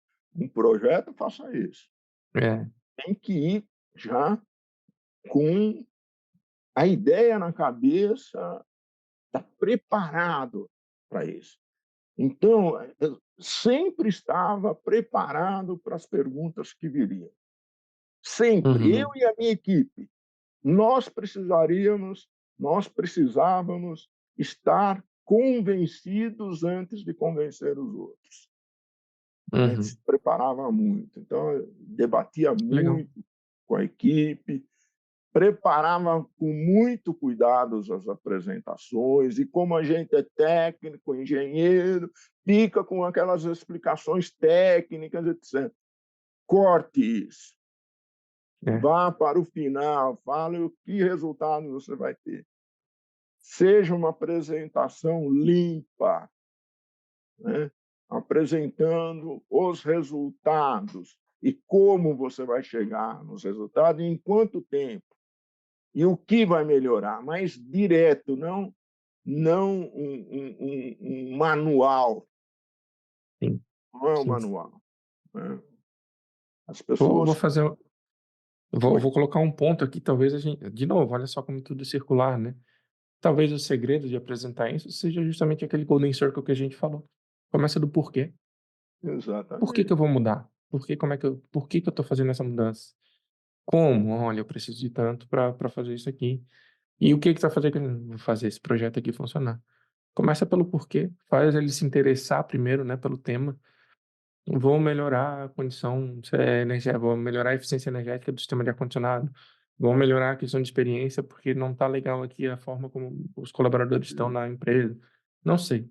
projeto, faça isso". É. Tem que ir já com a ideia na cabeça, tá preparado para isso. Então, eu sempre estava preparado para as perguntas que viriam. Sempre, eu Uhum. e a minha equipe. Nós precisaríamos nós precisávamos estar convencidos antes de convencer os outros. A gente se Uhum. preparava muito, então eu debatia Legal. muito com a equipe, preparava com muito cuidado as apresentações e como a gente é técnico, engenheiro, fica com aquelas explicações técnicas, etc. Corte isso, É. vá para o final, fale o que resultado você vai ter. Seja uma apresentação limpa, né, apresentando os resultados e como você vai chegar nos resultados e em quanto tempo, e o que vai melhorar, mas direto, não um manual, Sim, não é um sim. manual, né. As Vou pessoas fazer oi, vou colocar um ponto aqui, talvez a gente de novo, olha só como tudo é circular, né. Talvez o segredo de apresentar isso seja justamente aquele golden circle que a gente falou. Começa do porquê. Por que que eu exatamente, vou mudar? Por que que eu tô fazendo essa mudança? Como? Olha, eu preciso de tanto para fazer isso aqui. E o que que vai fazer esse projeto aqui funcionar? Começa pelo porquê, faz ele se interessar primeiro, né, pelo tema. Vou melhorar a condição, vou melhorar a eficiência energética do sistema de ar-condicionado, vou melhorar a questão de experiência, porque não está legal aqui a forma como os colaboradores estão na empresa. Não sei,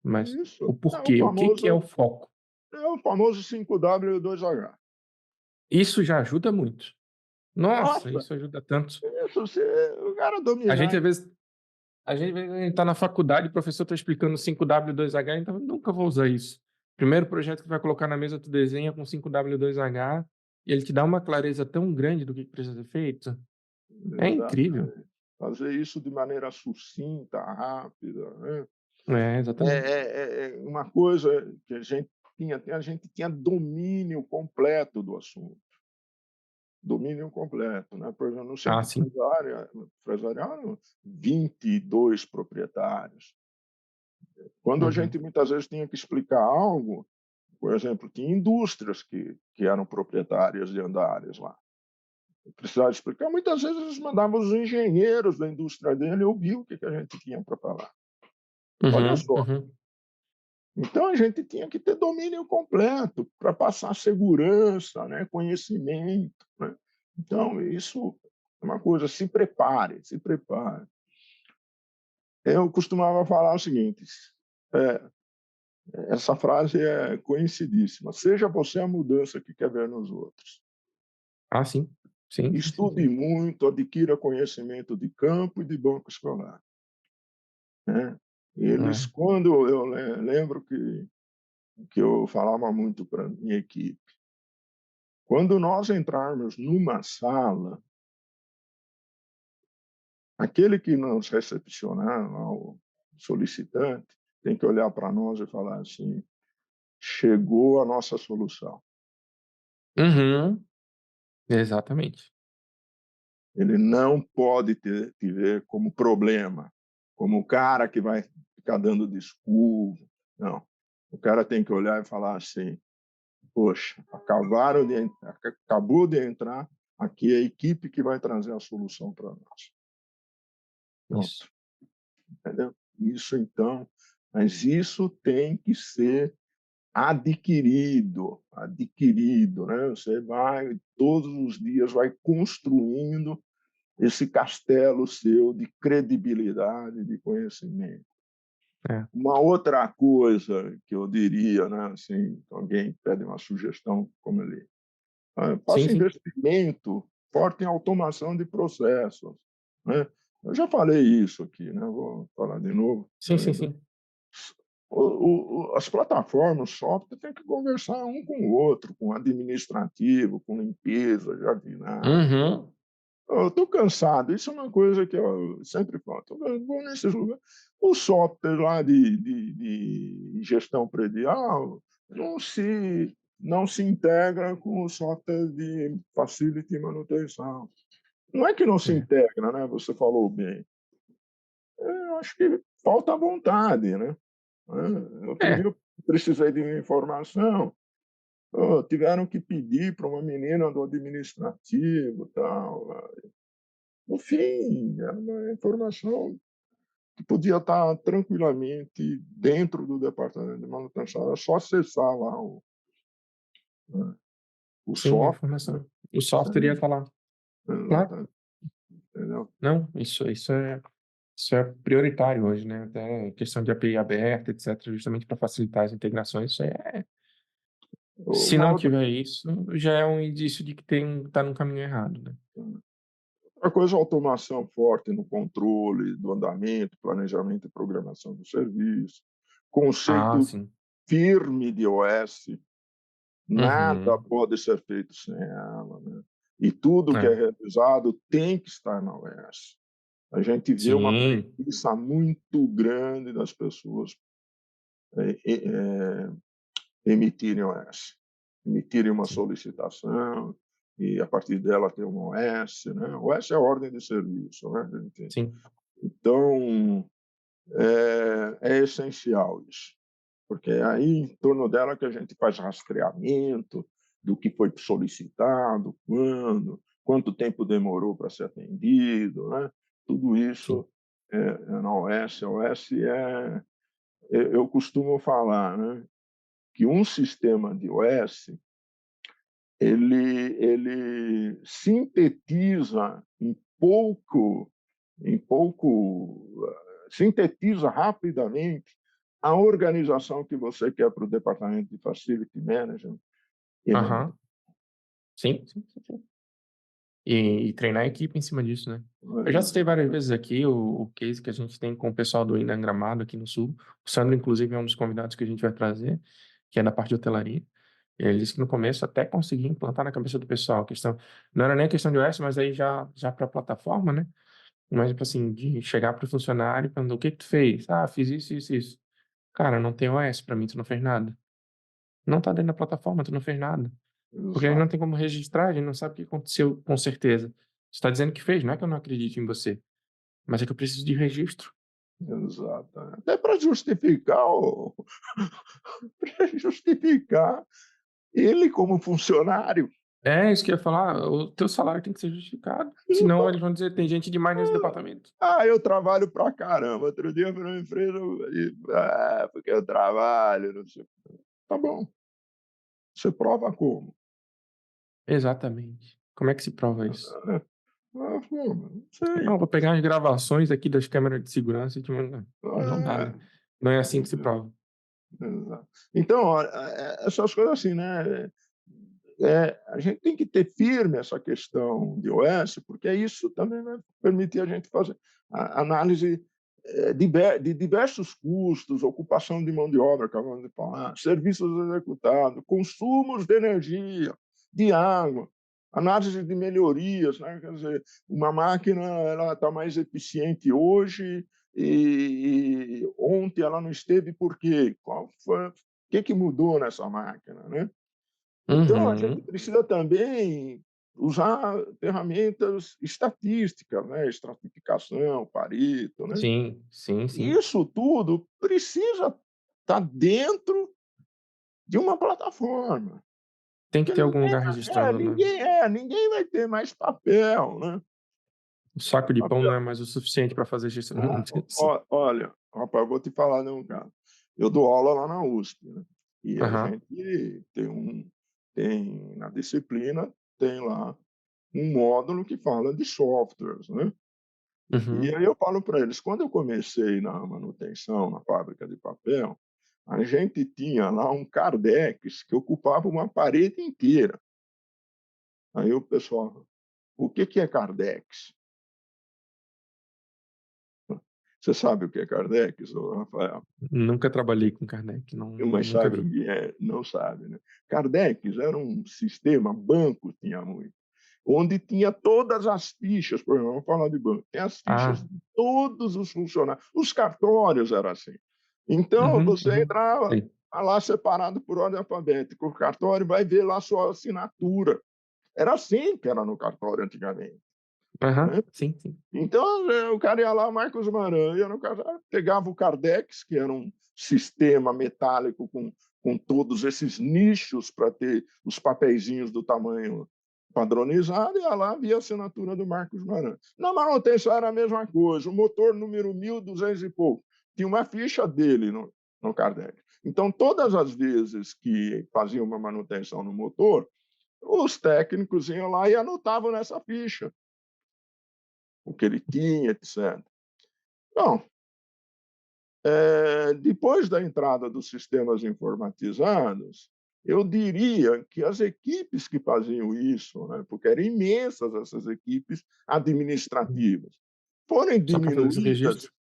mas o isso, porquê, o que que é o foco? é o famoso 5W2H. Isso já ajuda muito. Nossa, Nossa, isso ajuda tanto. isso você o cara A gente dominar às vezes a gente tá na faculdade, o professor está explicando 5W2H, então eu nunca vou usar isso. Primeiro projeto que vai colocar na mesa, tu desenha com 5W2H, e ele te dá uma clareza tão grande do que precisa ser feito. É incrível. exatamente. Fazer isso de maneira sucinta, rápida, né. É, É exatamente. é é é uma coisa que a gente tinha domínio completo do assunto, domínio completo, né. Por exemplo, no Ah, centro sim. empresarial eram 22 proprietários. Quando a Uhum. gente muitas vezes tinha que explicar algo, por exemplo, tinha indústrias que eram proprietárias de andares lá. Precisava explicar, muitas vezes eles mandavam os engenheiros da indústria dele ouvir o que que a gente tinha para falar. Olha Uhum, só, uhum. então a gente tinha que ter domínio completo para passar segurança, né, conhecimento, né. Então isso é uma coisa, se prepare, se prepare. Eu costumava falar o seguinte, eh, essa frase é conhecidíssima: "Seja você a mudança que quer ver nos outros". Ah, sim. Sim, sim, sim, Estude sim. muito, adquira conhecimento de campo e de banco escolar, né. Eles É. quando eu lembro que eu falava muito para minha equipe, quando nós entrarmos numa sala, aquele que nos recepcionar lá, o solicitante, tem que olhar para nós e falar assim: "Chegou a nossa solução". Uhum. Exatamente. Ele não pode te ver como problema, como o cara que vai ficar dando desculpa, não. O cara tem que olhar e falar assim: "Poxa, acabou de entrar aqui a equipe que vai trazer a solução para nós". Isso. Pronto, entendeu? Isso então, mas isso tem que ser adquirido, né. Você vai todos os dias vai construindo esse castelo seu de credibilidade, de conhecimento. É. Uma outra coisa que eu diria, né, assim, alguém pede uma sugestão como ele, Sim, faça sim. investimento forte em automação de processos, né. Eu já falei isso aqui, né, vou falar de novo, Sim, sim, sim. as plataformas, o software tem que conversar um com o outro, com administrativo, com limpeza, jardinagem. Uhum. Eu estou cansado, isso é uma coisa que eu sempre falo, eu vou nesses lugares, o software lá de gestão predial não se integra com o software de facility e manutenção. Não é que não se É. integra, né, você falou bem, eu acho que falta vontade, né. Outro dia É. eu precisei de uma informação, tiveram que pedir para uma menina do administrativo, tal. No fim, era uma informação que podia estar tranquilamente dentro do departamento de manutenção, era só acessar lá né, o Sim, a software, informação. O isso software ia aí, falar. Claro. exatamente, entendeu? Não, isso é prioritário hoje, né, até questão de API aberta, etcétera, justamente para facilitar as integrações, isso aí se Uma não outra tiver isso, já é um indício de que tá num caminho errado, né. outra coisa, automação forte no controle do andamento, planejamento e programação do serviço, Ah, conceito sim. firme de OS. Nada Uhum. pode ser feito sem ela, né. E tudo que é É. realizado tem que estar na OS. A gente vê uma Sim, preguiça muito grande das pessoas, emitirem OS. Emitirem uma sim, solicitação e, a partir dela, ter uma OS, né. OS é ordem de serviço, né, gente. sim, Então, é essencial isso. Porque é aí em torno dela que a gente faz rastreamento do que foi solicitado, quando, quanto tempo demorou para ser atendido, né? Tudo sim. isso é na OS. A OS eu costumo falar, né, que um sistema de OS ele sintetiza sintetiza rapidamente a organização que você quer para o departamento de Facility Management e Aham. manutenção. Sim, sim, sim, sim. E treinar a equipe em cima disso, né. Eu já citei várias vezes aqui o case que a gente tem com o pessoal do Inda Gramado aqui no sul. O Sandro, inclusive, é um dos convidados que a gente vai trazer, que é da parte de hotelaria. Ele disse que no começo até conseguia implantar na cabeça do pessoal a questão não era nem a questão de OS, mas aí já para a plataforma, né, mas tipo assim, de chegar para o funcionário e perguntar: "O que que tu fez?". "Ah, fiz isso, isso, isso". "Cara, não tem OS para mim, tu não fez nada". "Não tá dentro da plataforma, tu não fez nada". Porque a gente não Exato, tem como registrar, a gente não sabe o que aconteceu com certeza. Você está dizendo que fez, não é que eu não acredito em você, mas é que eu preciso de registro. exato. Até para justificar para justificar ele como funcionário. É isso que eu ia falar, o teu salário tem que ser justificado, senão eles vão dizer: "Tem gente demais nesse departamento". Eu trabalho pra caramba. Outro dia eu fui numa empresa e: porque eu trabalho, não sei". Tá bom, você prova como? Exatamente. Como é que se prova isso? Pô, não sei. "Não, vou pegar as gravações aqui das câmeras de segurança e te mandar". Não dá, É, né. Não é assim que se entendeu? prova. Exato. Então, essas coisas assim, né, a gente tem que ter firme essa questão de OS, porque isso também vai permitir a gente fazer a análise, de diversos custos, ocupação de mão de obra, acabamos de falar, serviços executados, consumos de energia, de água, análise de melhorias, né, quer dizer, uma máquina ela está mais eficiente hoje e ontem ela não esteve por quê? Qual foi o que mudou nessa máquina, né? Então, a gente Uhum. precisa também usar ferramentas estatísticas, né, estratificação, Pareto, né. Sim, sim, sim. Isso tudo precisa estar dentro de uma plataforma, Tem que porque ter algum lugar registrando, né. ninguém vai ter mais papel, né. O saco de pão Papel não é mais o suficiente para fazer gestão de manutenção. ó olha, rapaz, eu vou te falar de um caso, eu dou aula lá na USP, né, e a Aham. gente tem na disciplina, tem lá um módulo que fala de softwares, né. E Uhum. aí eu falo para eles, quando eu comecei na manutenção, na fábrica de papel, a gente tinha lá um Kardex que ocupava uma parede inteira. Aí o pessoal: "O que que é Kardex?" Você sabe o que é Kardex, ô Rafael? Nunca trabalhei com Kardec, não, Mas nunca sabe o vi. que é? Não sabe, né. Kardex era um sistema, banco tinha muito, onde tinha todas as fichas, por exemplo, vamos falar de banco, tem as fichas Ah, de todos os funcionários, os cartórios era assim. Então uhum, você uhum. entrava, Sei. tá lá separado por ordem alfabética, o cartório vai ver lá sua assinatura. Era assim que era no cartório antigamente, Aham, né. sim, sim. Então, o cara ia lá, Marcos Maran, ia no cartório, pegava o Kardex, que era um sistema metálico com todos esses nichos para ter os papeizinhos do tamanho padronizado, ia lá, via a assinatura do Marcos Maran. Na manutenção era a mesma coisa, o motor número 1200 e pouco, tinha uma ficha dele no Kardex. Então, todas as vezes que faziam uma manutenção no motor, os técnicos iam lá e anotavam nessa ficha o que ele tinha, etc. Bom, depois da entrada dos sistemas informatizados, eu diria que as equipes que faziam isso, né, porque eram imensas essas equipes administrativas, foram Só para fazer esse diminuídas registro?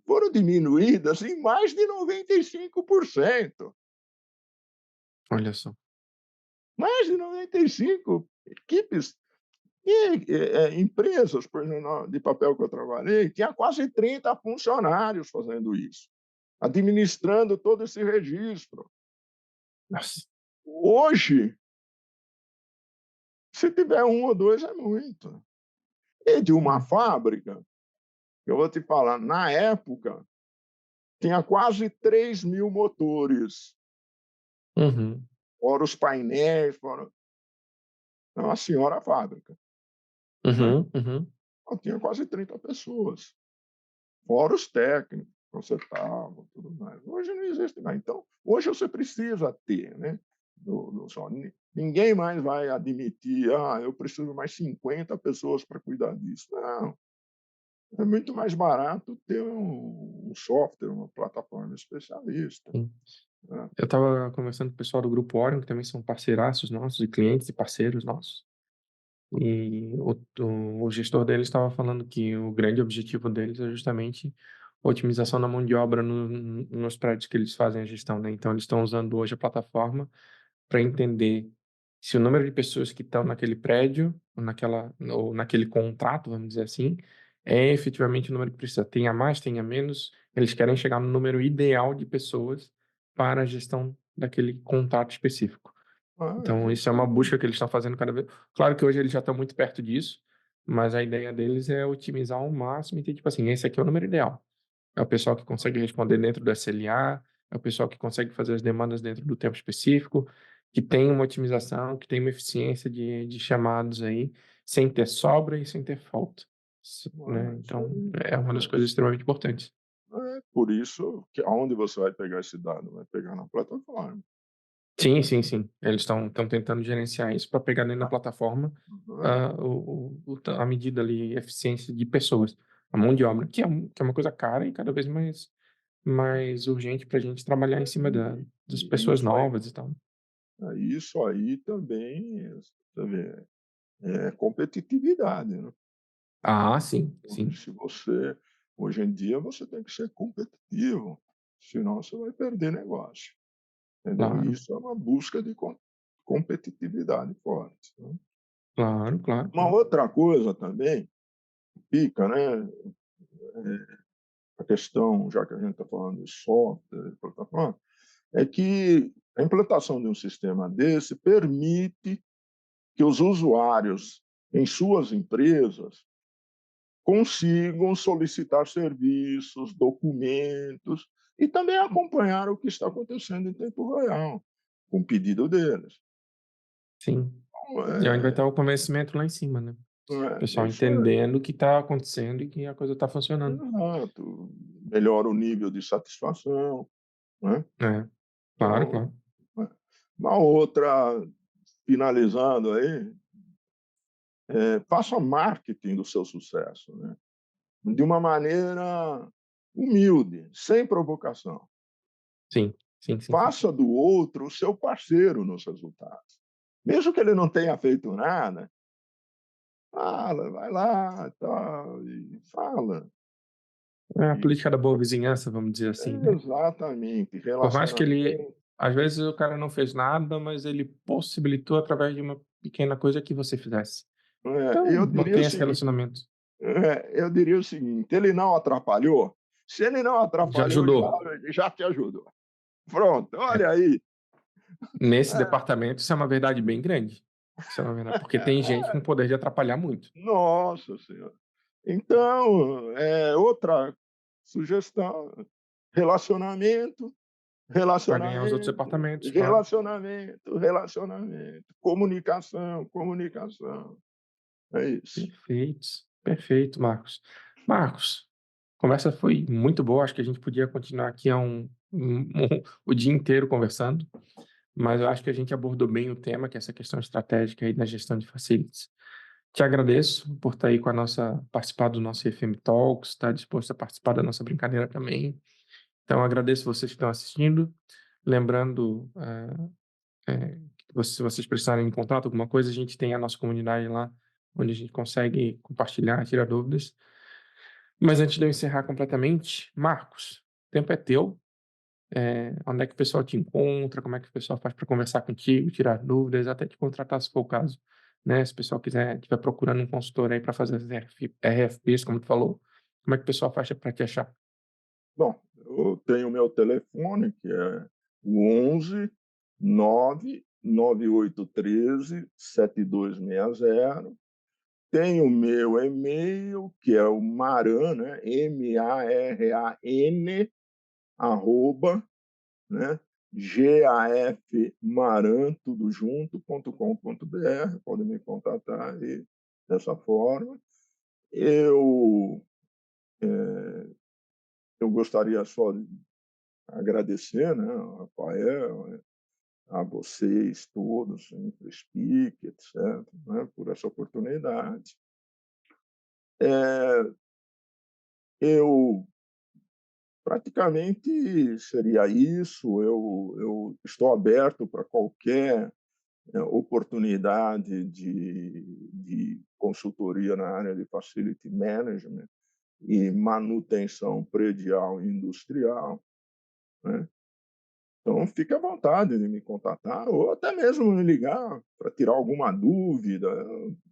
foram diminuídas em mais de 95%. Olha só. Mais de 95 equipes. E, empresas, por exemplo, de papel que eu trabalhei, tinha quase 30 funcionários fazendo isso, administrando todo esse registro. Nossa. Hoje, se tiver um ou dois é muito. E de uma Hum. fábrica, eu vou te falar, na época, tinha quase 3.000 motores, Uhum, fora os painéis, fora. É uma senhora fábrica, né? uhum, uhum. Então, tinha quase 30 pessoas. Fora os técnicos, consertavam, tudo mais. Hoje não existe mais. Então, hoje você precisa ter, né, do só ninguém mais vai admitir: "Ah, eu preciso de mais 50 pessoas para cuidar disso". Não, é muito mais barato ter um software, uma plataforma especialista, Sim. né. Eu estava conversando com o pessoal do Grupo Orion, que também são parceiraços nossos, e clientes e parceiros nossos. E o gestor deles estava falando que o grande objetivo deles é justamente otimização da mão de obra nos prédios que eles fazem a gestão, né? Então, eles estão usando hoje a plataforma para entender se o número de pessoas que estão naquele prédio, ou naquele contrato, vamos dizer assim, é efetivamente o número que precisa. Tenha mais, tenha menos, eles querem chegar no número ideal de pessoas para a gestão daquele contrato específico. Então, isso é Isso uma aí. busca que eles estão fazendo cada vez. Claro que hoje eles já estão muito perto disso, mas a ideia deles é otimizar ao máximo e ter, tipo assim, esse aqui é o número ideal. É o pessoal que consegue responder dentro do SLA, é o pessoal que consegue fazer as demandas dentro do tempo específico, que tem uma otimização, que tem uma eficiência de chamados aí, sem ter sobra e sem ter falta. Né? Isso Então, aí. é uma das coisas extremamente importantes. Por isso que aonde você vai pegar esse dado? Vai pegar na plataforma, Sim, sim, sim. Eles estão tentando gerenciar isso para pegar dentro da plataforma né. a medida ali, eficiência de pessoas, a mão de obra, que é uma coisa cara e cada vez mais urgente para a gente trabalhar em cima das E pessoas isso aí novas e tal. isso aí também, você vê, é competitividade, né. Ah, sim, Porque sim, se você hoje em dia você tem que ser competitivo, senão você vai perder negócio, entendeu. E claro, isso é uma busca de competitividade forte, né. claro, claro, Uma claro. outra coisa também fica, né, a questão, já que a gente está falando de software, plataforma, é que a implantação de um sistema desse permite que os usuários em suas empresas consigam solicitar serviços, documentos e também acompanhar o que está acontecendo em tempo real, com o pedido deles. Sim. Então, E onde vai estar o convencimento lá em cima, né? O pessoal isso é entendendo o que está acontecendo e que a coisa está funcionando. exato, melhora o nível de satisfação, né. É, claro, Então, claro. uma outra, finalizando aí, faça marketing do seu sucesso, né. de uma maneira humilde, sem provocação. Sim, sim, sim, sim. Faça do outro o seu parceiro nos resultados. Mesmo que ele não tenha feito nada, fala, vai lá, tal, e fala. É a E política da boa vizinhança, vamos dizer assim, né. exatamente, Por mais que ele relacionamento às vezes o cara não fez nada, mas ele possibilitou através de uma pequena coisa que você fizesse. Então, eu diria o mantenha esse seguinte relacionamento. eu diria o seguinte: ele não atrapalhou? Se ele não Já atrapalhou, ajudou. já te ajudou. Pronto, É, olha aí. nesse É, departamento isso é uma verdade bem grande. Isso é uma verdade, porque tem gente com poder de atrapalhar muito. nossa senhora. Então, outra sugestão, relacionamento, Para ganhar os outros relacionamento, departamentos, claro. relacionamento, relacionamento, comunicação, comunicação. É isso. Perfeito, perfeito, Marcos. Marcos, a conversa foi muito boa, acho que a gente podia continuar aqui o dia inteiro conversando, mas eu acho que a gente abordou bem o tema, que é essa questão estratégica aí na gestão de facilities. Te agradeço por estar aí com a nossa, participar do nosso FM Talks, estar disposto a participar da nossa brincadeira também. Então, agradeço vocês que estão assistindo. Lembrando, que se vocês precisarem em contato, alguma coisa, a gente tem a nossa comunidade lá, onde a gente consegue compartilhar, tirar dúvidas. Mas antes de eu encerrar completamente, Marcos, o tempo é teu. Onde é que o pessoal te encontra? Como é que o pessoal faz para conversar contigo, tirar dúvidas, até te contratar se for o caso, né? Se o pessoal estiver procurando um consultor aí para fazer as RFPs, como tu falou, como é que o pessoal faz para te achar? Bom, eu tenho o meu telefone, que é o 11 99813 7260. Tenho o meu e-mail, que é o Maran, né, MARAN, arroba, né, gafmaran, tudo junto, .com.br. Podem me contatar aí dessa forma. Eu, eu gostaria só de agradecer, né, ao Rafael, a vocês todos, sempre Speak, etc., né, por essa oportunidade. Eu praticamente seria isso. Eu estou aberto para qualquer oportunidade de consultoria na área de facility management e manutenção predial e industrial, né? Então, fique à vontade de me contatar ou até mesmo me ligar para tirar alguma dúvida.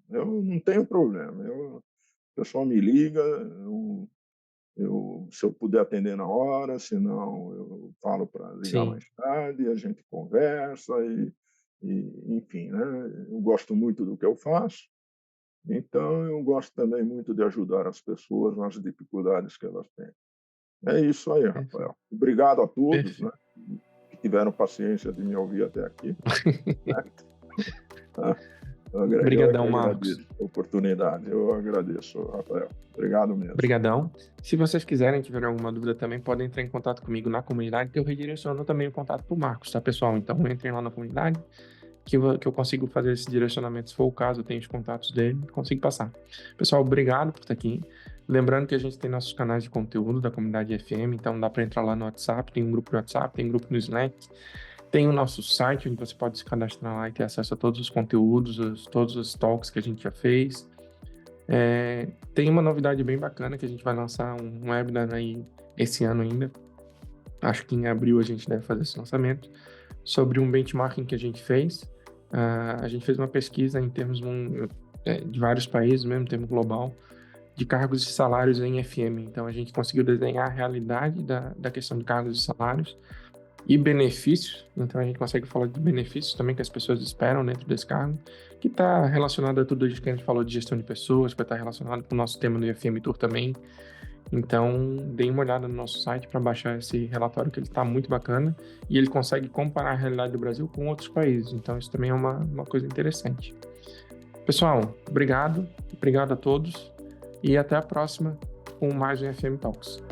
Eu não tenho problema. O pessoal me liga, se eu puder atender na hora, se não, eu falo para ligar Sim, mais tarde, a gente conversa enfim, né? Eu gosto muito do que eu faço, então eu gosto também muito de ajudar as pessoas nas dificuldades que elas têm. É isso aí, perfeito, Rafael. Obrigado a todos, né, perfeito. que tiveram paciência de me ouvir até aqui, né? Eu é que Obrigadão, Marcos. agradeço a oportunidade. Eu agradeço, Rafael. Obrigado mesmo. Obrigadão. Se vocês quiserem, tiverem alguma dúvida também, podem entrar em contato comigo na comunidade, que eu redireciono também o contato para o Marcos, tá, pessoal? Então, entrem lá na comunidade, que eu consigo fazer esse direcionamento, se for o caso, eu tenho os contatos dele, consigo passar. Pessoal, obrigado por estar aqui. Lembrando que a gente tem nossos canais de conteúdo da comunidade FM, então dá para entrar lá no WhatsApp, tem um grupo no WhatsApp, tem um grupo no Slack, tem o nosso site, onde você pode se cadastrar lá e ter acesso a todos os conteúdos, todos os talks que a gente já fez. Tem uma novidade bem bacana que a gente vai lançar um webinar aí esse ano ainda. Acho que em abril a gente deve fazer esse lançamento sobre um benchmarking que a gente fez. A gente fez uma pesquisa em termos de vários países, mesmo em termo global, de cargos e salários em FM. Então a gente conseguiu desenhar a realidade da questão de cargos e salários e benefícios. Então a gente consegue falar de benefícios também que as pessoas esperam dentro desse cargo, que está relacionado a tudo isso que a gente falou de gestão de pessoas, que vai estar relacionado com o nosso tema do IFM Tour também. Então, deem uma olhada no nosso site para baixar esse relatório, que ele está muito bacana e ele consegue comparar a realidade do Brasil com outros países. Então, isso também é uma coisa interessante. Pessoal, obrigado a todos e até a próxima com mais um FM Talks.